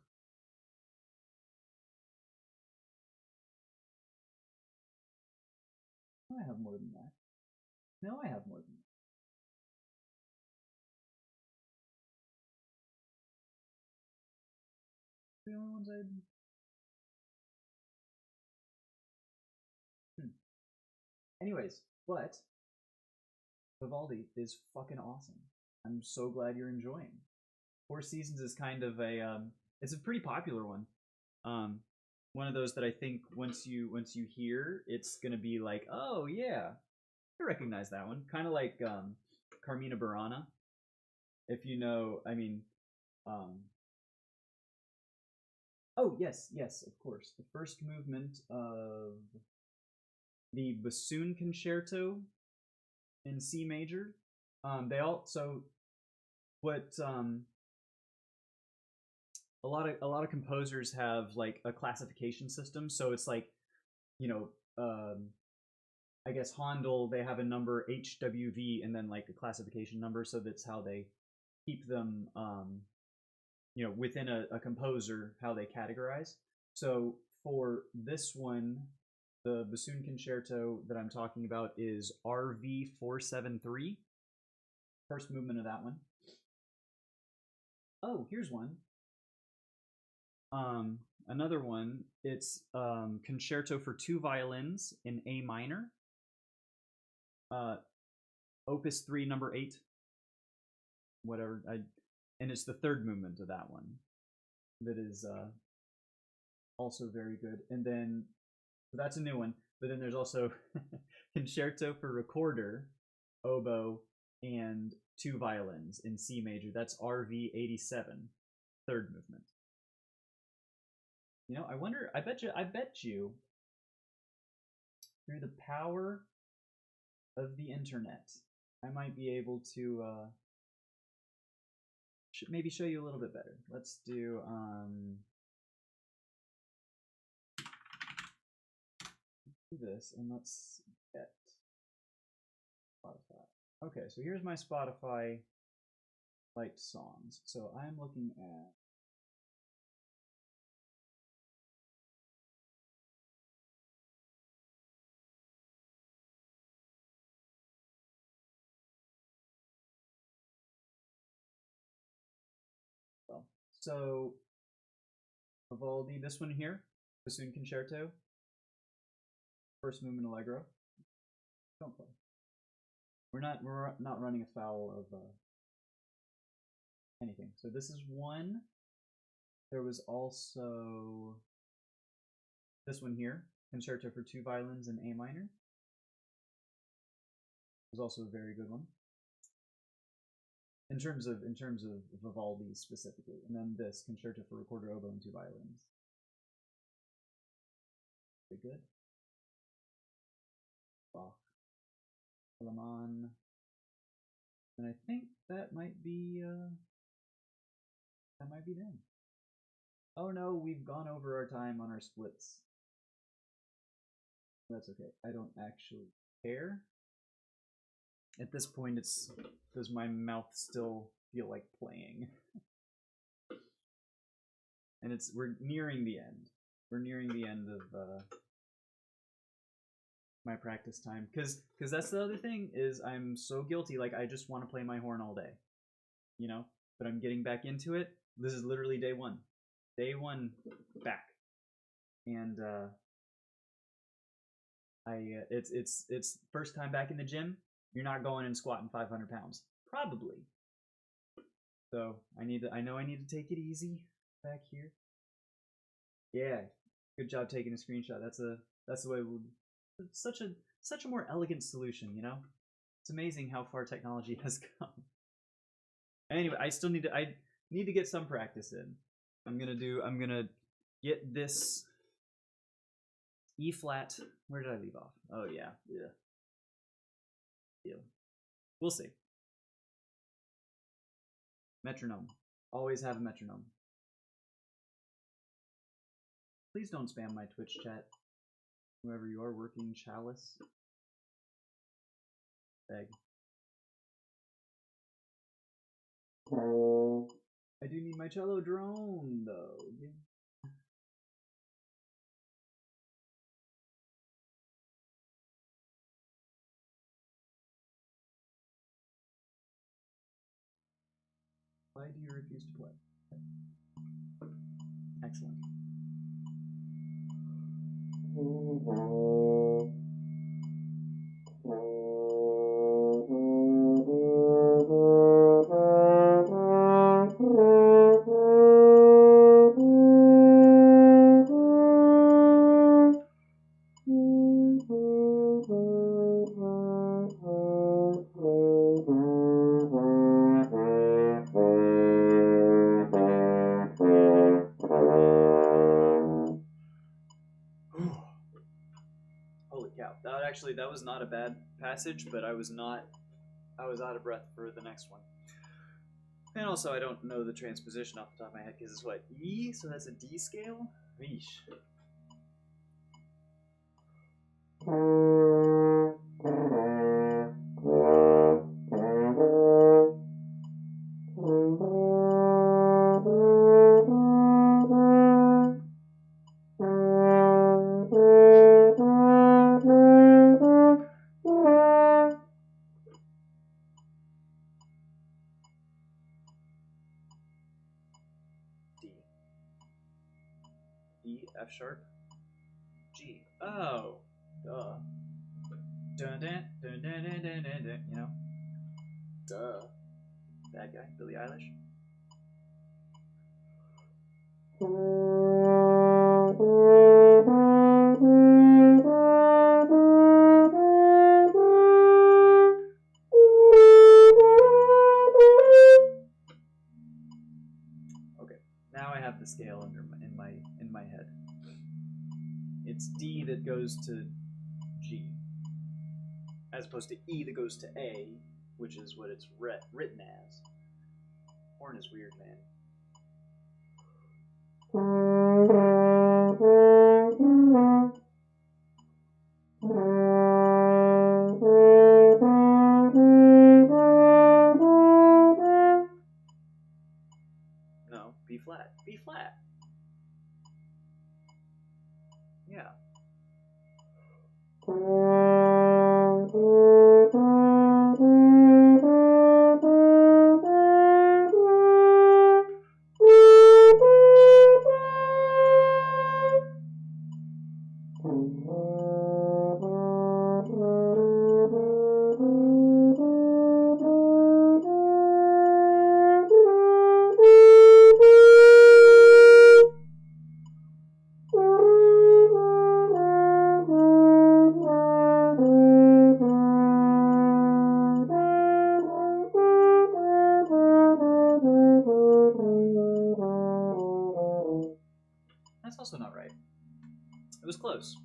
I have more than that. No, I have more than that. The only ones I'd. Anyways, but Vivaldi is fucking awesome. I'm so glad you're enjoying. Four Seasons is kind of a it's a pretty popular one. One of those that I think once you hear, it's gonna be like, oh yeah, I recognize that one. Kind of like Carmina Burana. If you know, I mean, oh yes, of course. The first movement of the Bassoon Concerto in C major. They also what a lot of composers have like a classification system. So it's like, you know, I guess Handel, they have a number HWV and then like a classification number, so that's how they keep them you know, within a composer, how they categorize. So for this one, the Bassoon Concerto that I'm talking about is RV 473. First movement of that one. Oh, here's one. Another one. It's Concerto for 2 violins in A minor. Opus 3, number 8. Whatever. And it's the third movement of that one. That is also very good. And then so that's a new one. But then there's also Concerto for Recorder, Oboe, and 2 violins in C major. That's RV 87, third movement. You know, I wonder. I bet you, through the power of the internet, I might be able to maybe show you a little bit better. Let's do this, and let's get Spotify. Okay, so here's my Spotify liked songs. So I'm looking at so Vivaldi, this one here, Bassoon Concerto, first movement Allegro. Don't play. We're not running afoul of anything. So this is one. There was also this one here, Concerto for 2 violins in A minor. It was also a very good one. In terms of Vivaldi specifically, and then this Concerto for Recorder, Oboe, and 2 violins. Very good. Bach, Telemann, and I think that might be them. Oh no, we've gone over our time on our splits. That's okay. I don't actually care. At this point, it's does my mouth still feel like playing? And we're nearing the end. We're nearing the end of my practice time, because that's the other thing is I'm so guilty. Like I just want to play my horn all day, you know. but I'm getting back into it. This is literally day one. Day one back. And it's first time back in the gym. You're not going and squatting 500 pounds, probably. So I know I need to take it easy back here. Yeah, good job taking a screenshot. That's the way we'll. It's such a more elegant solution, you know. It's amazing how far technology has come. Anyway, I need to get some practice in. I'm gonna get this E flat. Where did I leave off? Oh yeah. We'll see. Metronome. Always have a metronome. Please don't spam my Twitch chat. Whoever you are working, Chalice. Beg. I do need my cello drone, though. Why do you refuse to play? Excellent. Holy cow. That was not a bad passage, but I was out of breath for the next one. And also, I don't know the transposition off the top of my head, because it's what, E? So that's a D scale? Yeesh. E, F sharp, G. Oh, duh. Dun dun dun dun dun dun dun dun. You know, duh. Bad guy, Billie Eilish. Okay, now I have the scale in my head. It's D that goes to G, as opposed to E that goes to A, which is what it's written as. Horn is weird, man. No, B flat. B flat. Yeah. That's also not right. It was close,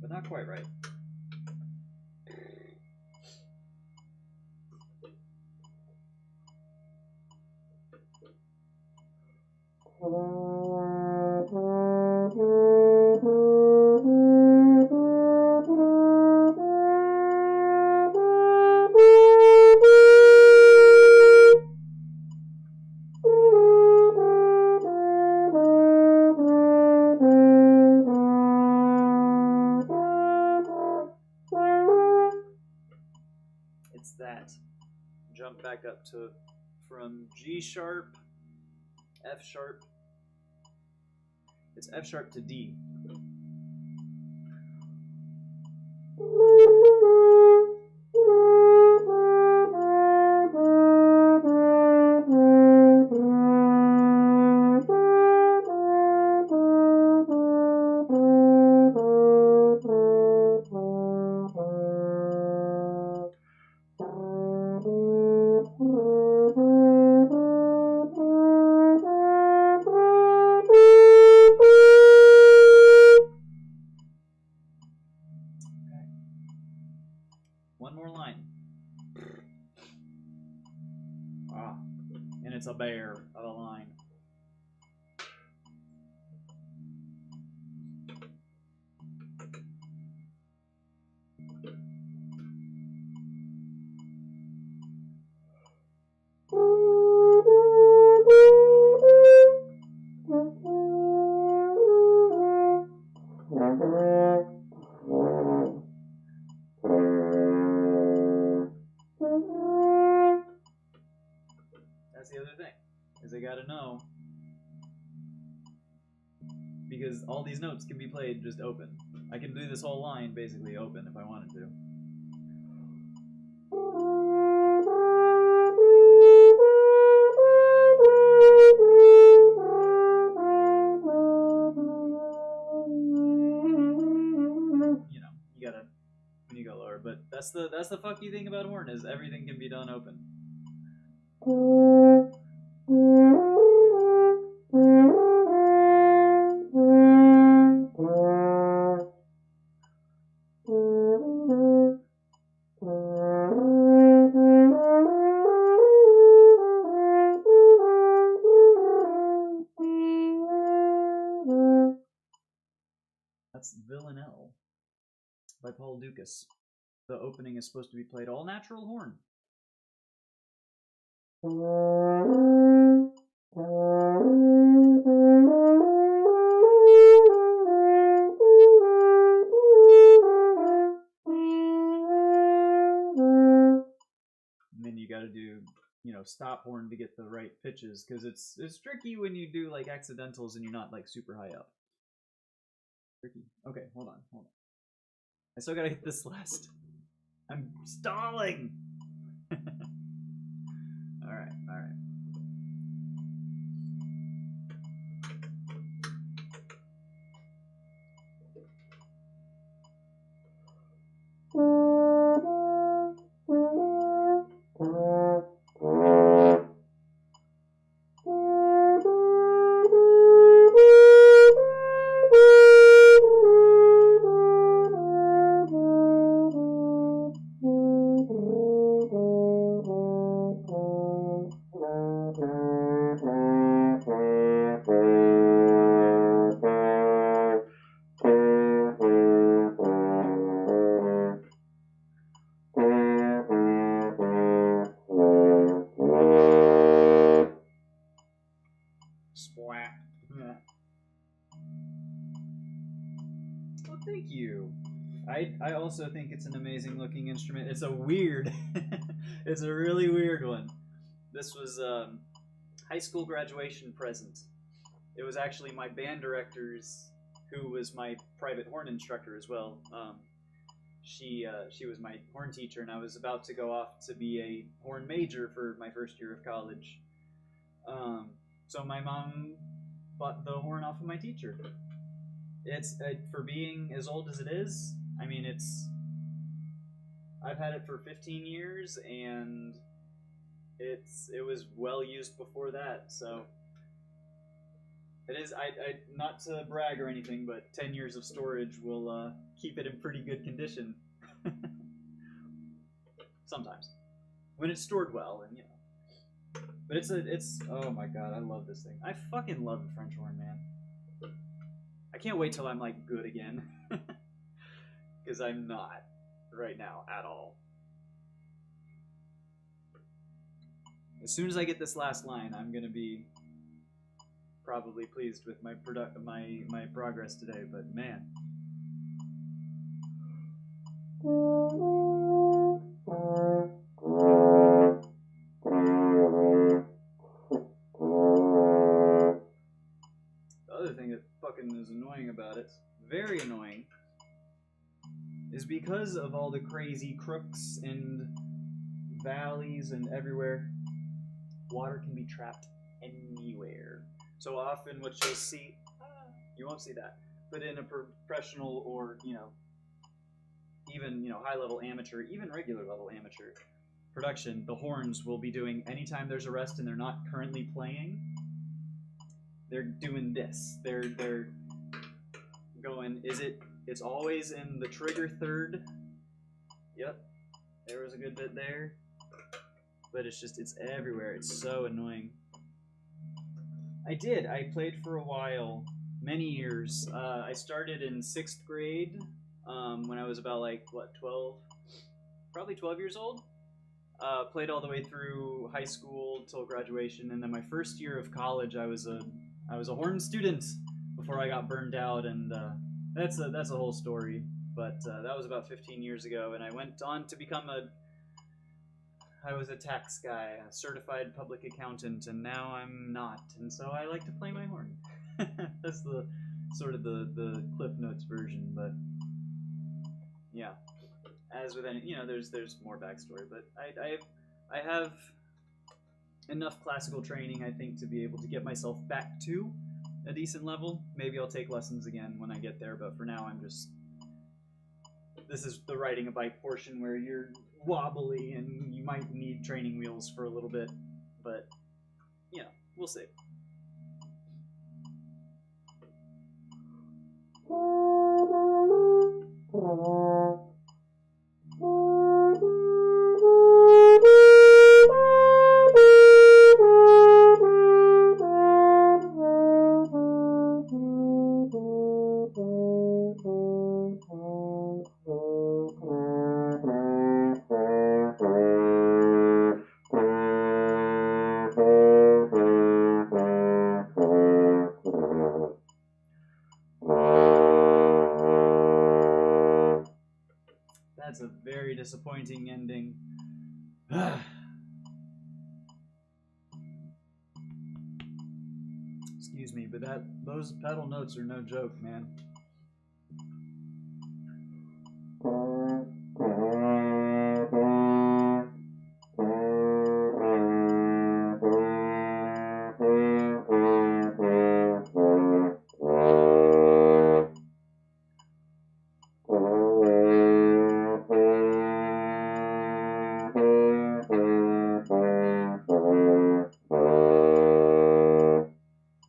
but not quite right. It's that. Jump back up to from G sharp, F sharp. It's F sharp to D. One more line. Ah, and it's a bear of a line. That's the other thing, is I gotta know, because all these notes can be played just open. I can do this whole line basically open if I wanted to. You know, you gotta when you go lower, but that's the fucky thing about horn, is everything can be done open. That's Villanelle by Paul Dukas. The opening is supposed to be played all natural horn. And then you gotta do, you know, stop horn to get the right pitches, because it's tricky when you do like accidentals and you're not like super high up. Tricky. Okay, hold on. I still gotta hit this last. I'm stalling! Alright. Splat. Well, thank you. I also think it's an amazing looking instrument. It's a weird, it's a really weird one. This was high school graduation present. It was actually my band director's, who was my private horn instructor as well. She was my horn teacher, and I was about to go off to be a horn major for my first year of college. So my mom bought the horn off of my teacher. It's for being as old as it is. I mean, I've had it for 15 years, and it was well used before that. So it is. I not to brag or anything, but 10 years of storage will keep it in pretty good condition. Sometimes, when it's stored well, and you know. But it's oh my god, I love this thing. I fucking love the French horn, man. I can't wait till I'm like good again, because I'm not right now at all. As soon as I get this last line, I'm gonna be probably pleased with my my progress today. But man. fucking is annoying about it, very annoying, is because of all the crazy crooks and valleys and everywhere, water can be trapped anywhere. So often what you'll see, you won't see that, but in a professional or, even, high-level amateur, even regular-level amateur production, the horns will be doing, anytime there's a rest and they're not currently playing, they're doing this. They're going, it's always in the trigger third. Yep, there was a good bit there. But it's everywhere. It's so annoying. I played for a while, many years. I started in 6th grade when I was about 12? Probably 12 years old. Played all the way through high school till graduation, and then my first year of college, I was a horn student before I got burned out, and that's a whole story. But that was about 15 years ago, and I went on to become I was a tax guy, a certified public accountant, and now I'm not, and so I like to play my horn. That's the sort of the Cliff Notes version, but yeah. As with any, there's more backstory, but I have enough classical training, I think, to be able to get myself back to a decent level. Maybe I'll take lessons again when I get there, but for now this is the riding a bike portion where you're wobbly and you might need training wheels for a little bit, but we'll see. That's a very disappointing ending. Excuse me, but those pedal notes are no joke, man.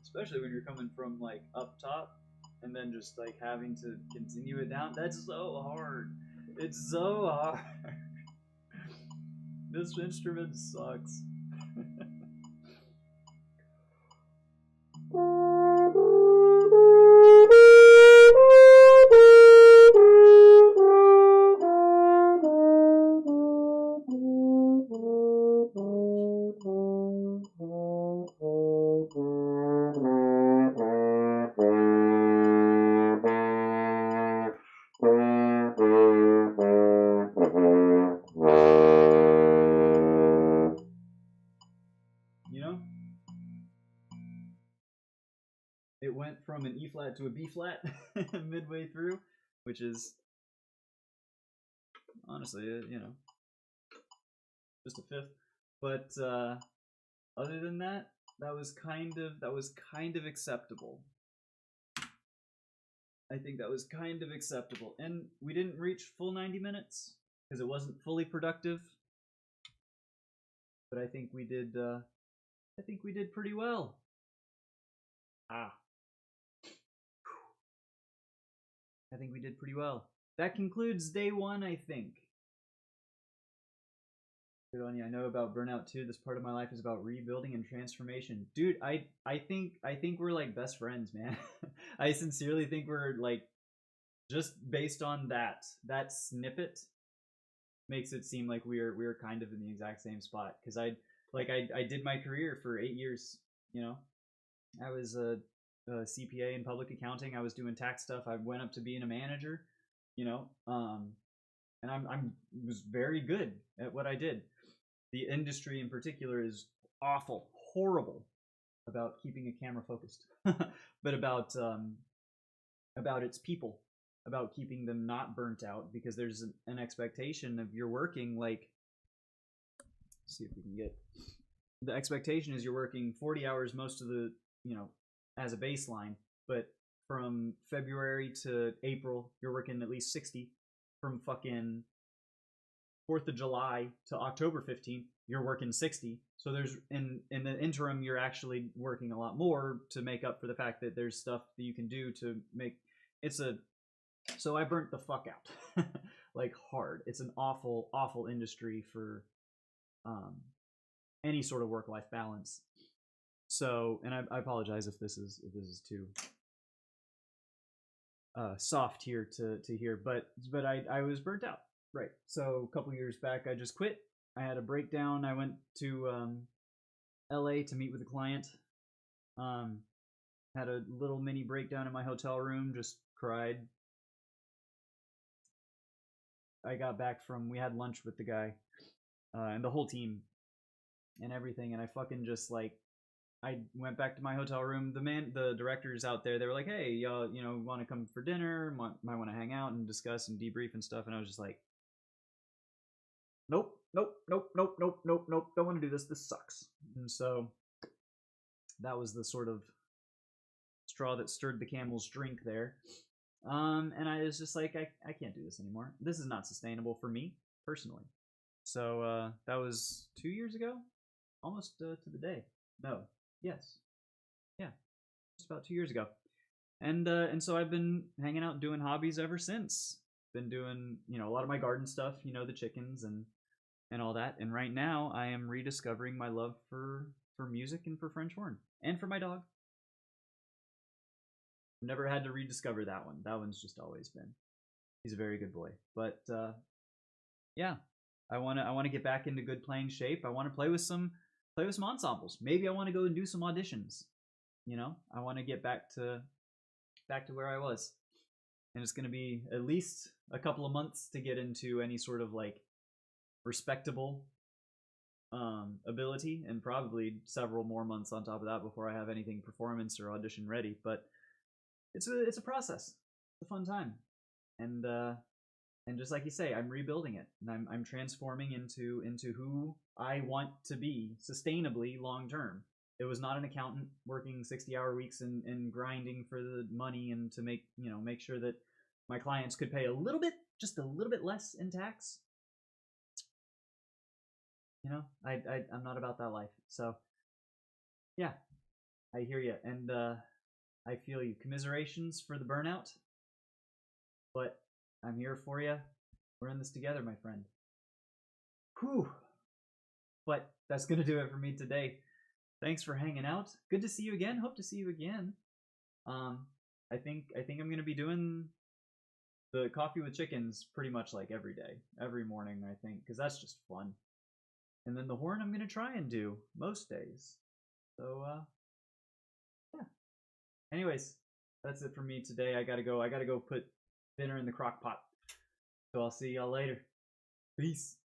Especially when you're coming from up top and then just having to continue it down. That's so hard. It's so hard. This instrument sucks. It went from an E flat to a B flat midway through, which is honestly, just a fifth. But other than that, that was kind of acceptable. I think that was kind of acceptable, and we didn't reach full 90 minutes because it wasn't fully productive. But I think we did. I think we did pretty well. I think we did pretty well. That concludes day 1, I think. Good on you. I know about Burnout 2. This part of my life is about rebuilding and transformation. Dude, I think we're best friends, man. I sincerely think we're just based on that snippet makes it seem like we're kind of in the exact same spot, cuz I did my career for 8 years, I was a CPA in public accounting. I was doing tax stuff. I went up to being a manager, and I was very good at what I did. The industry in particular is awful, horrible about keeping a camera focused, but about about its people, about keeping them not burnt out, because there's an expectation of you're working like, let's see if we can get, the expectation is you're working 40 hours most of the, as a baseline, but from February to April you're working at least 60. From fucking 4th of July to October 15th you're working 60. So there's in the interim you're actually working a lot more to make up for the fact that there's stuff that you can do to make so I burnt the fuck out. Like hard. It's an awful industry for any sort of work-life balance. So, and I apologize if this is too soft here to hear, but I was burnt out. Right. So a couple years back I just quit. I had a breakdown. I went to LA to meet with a client. Had a little mini breakdown in my hotel room, just cried. I got back we had lunch with the guy and the whole team and everything, and I fucking just like, I went back to my hotel room. The directors out there, they were like, hey, y'all, want to come for dinner? Might want to hang out and discuss and debrief and stuff. And I was just like, nope, don't want to do this. This sucks. And so that was the sort of straw that stirred the camel's drink there. And I was just like, I can't do this anymore. This is not sustainable for me personally. So that was 2 years ago, almost to the day. No, yes, yeah, just about 2 years ago. And so I've been hanging out doing hobbies ever since. Been doing a lot of my garden stuff, the chickens and all that. And right now I am rediscovering my love for music and for French horn and for my dog. Never had to rediscover that one. That one's just always been. He's a very good boy. But yeah, I wanna get back into good playing shape. I want to play with some ensembles. Maybe I want to go and do some auditions. I want to get back to where I was, and it's gonna be at least a couple of months to get into any sort of like respectable ability, and probably several more months on top of that before I have anything performance or audition ready. But it's a process. It's a fun time, and just like you say, I'm rebuilding it, and I'm transforming into who I want to be sustainably long term. It was not an accountant working 60-hour weeks and grinding for the money and to make sure that my clients could pay just a little bit less in tax. I'm not about that life. So yeah, I hear you, and I feel you. Commiserations for the burnout, but I'm here for you. We're in this together, my friend. Whew. But that's gonna do it for me today. Thanks for hanging out. Good to see you again. Hope to see you again. I think I'm gonna be doing the coffee with chickens pretty much like every day, every morning. I think because that's just fun. And then the horn I'm gonna try and do most days. So yeah. Anyways, that's it for me today. I gotta go put dinner in the crock pot. So I'll see y'all later. Peace.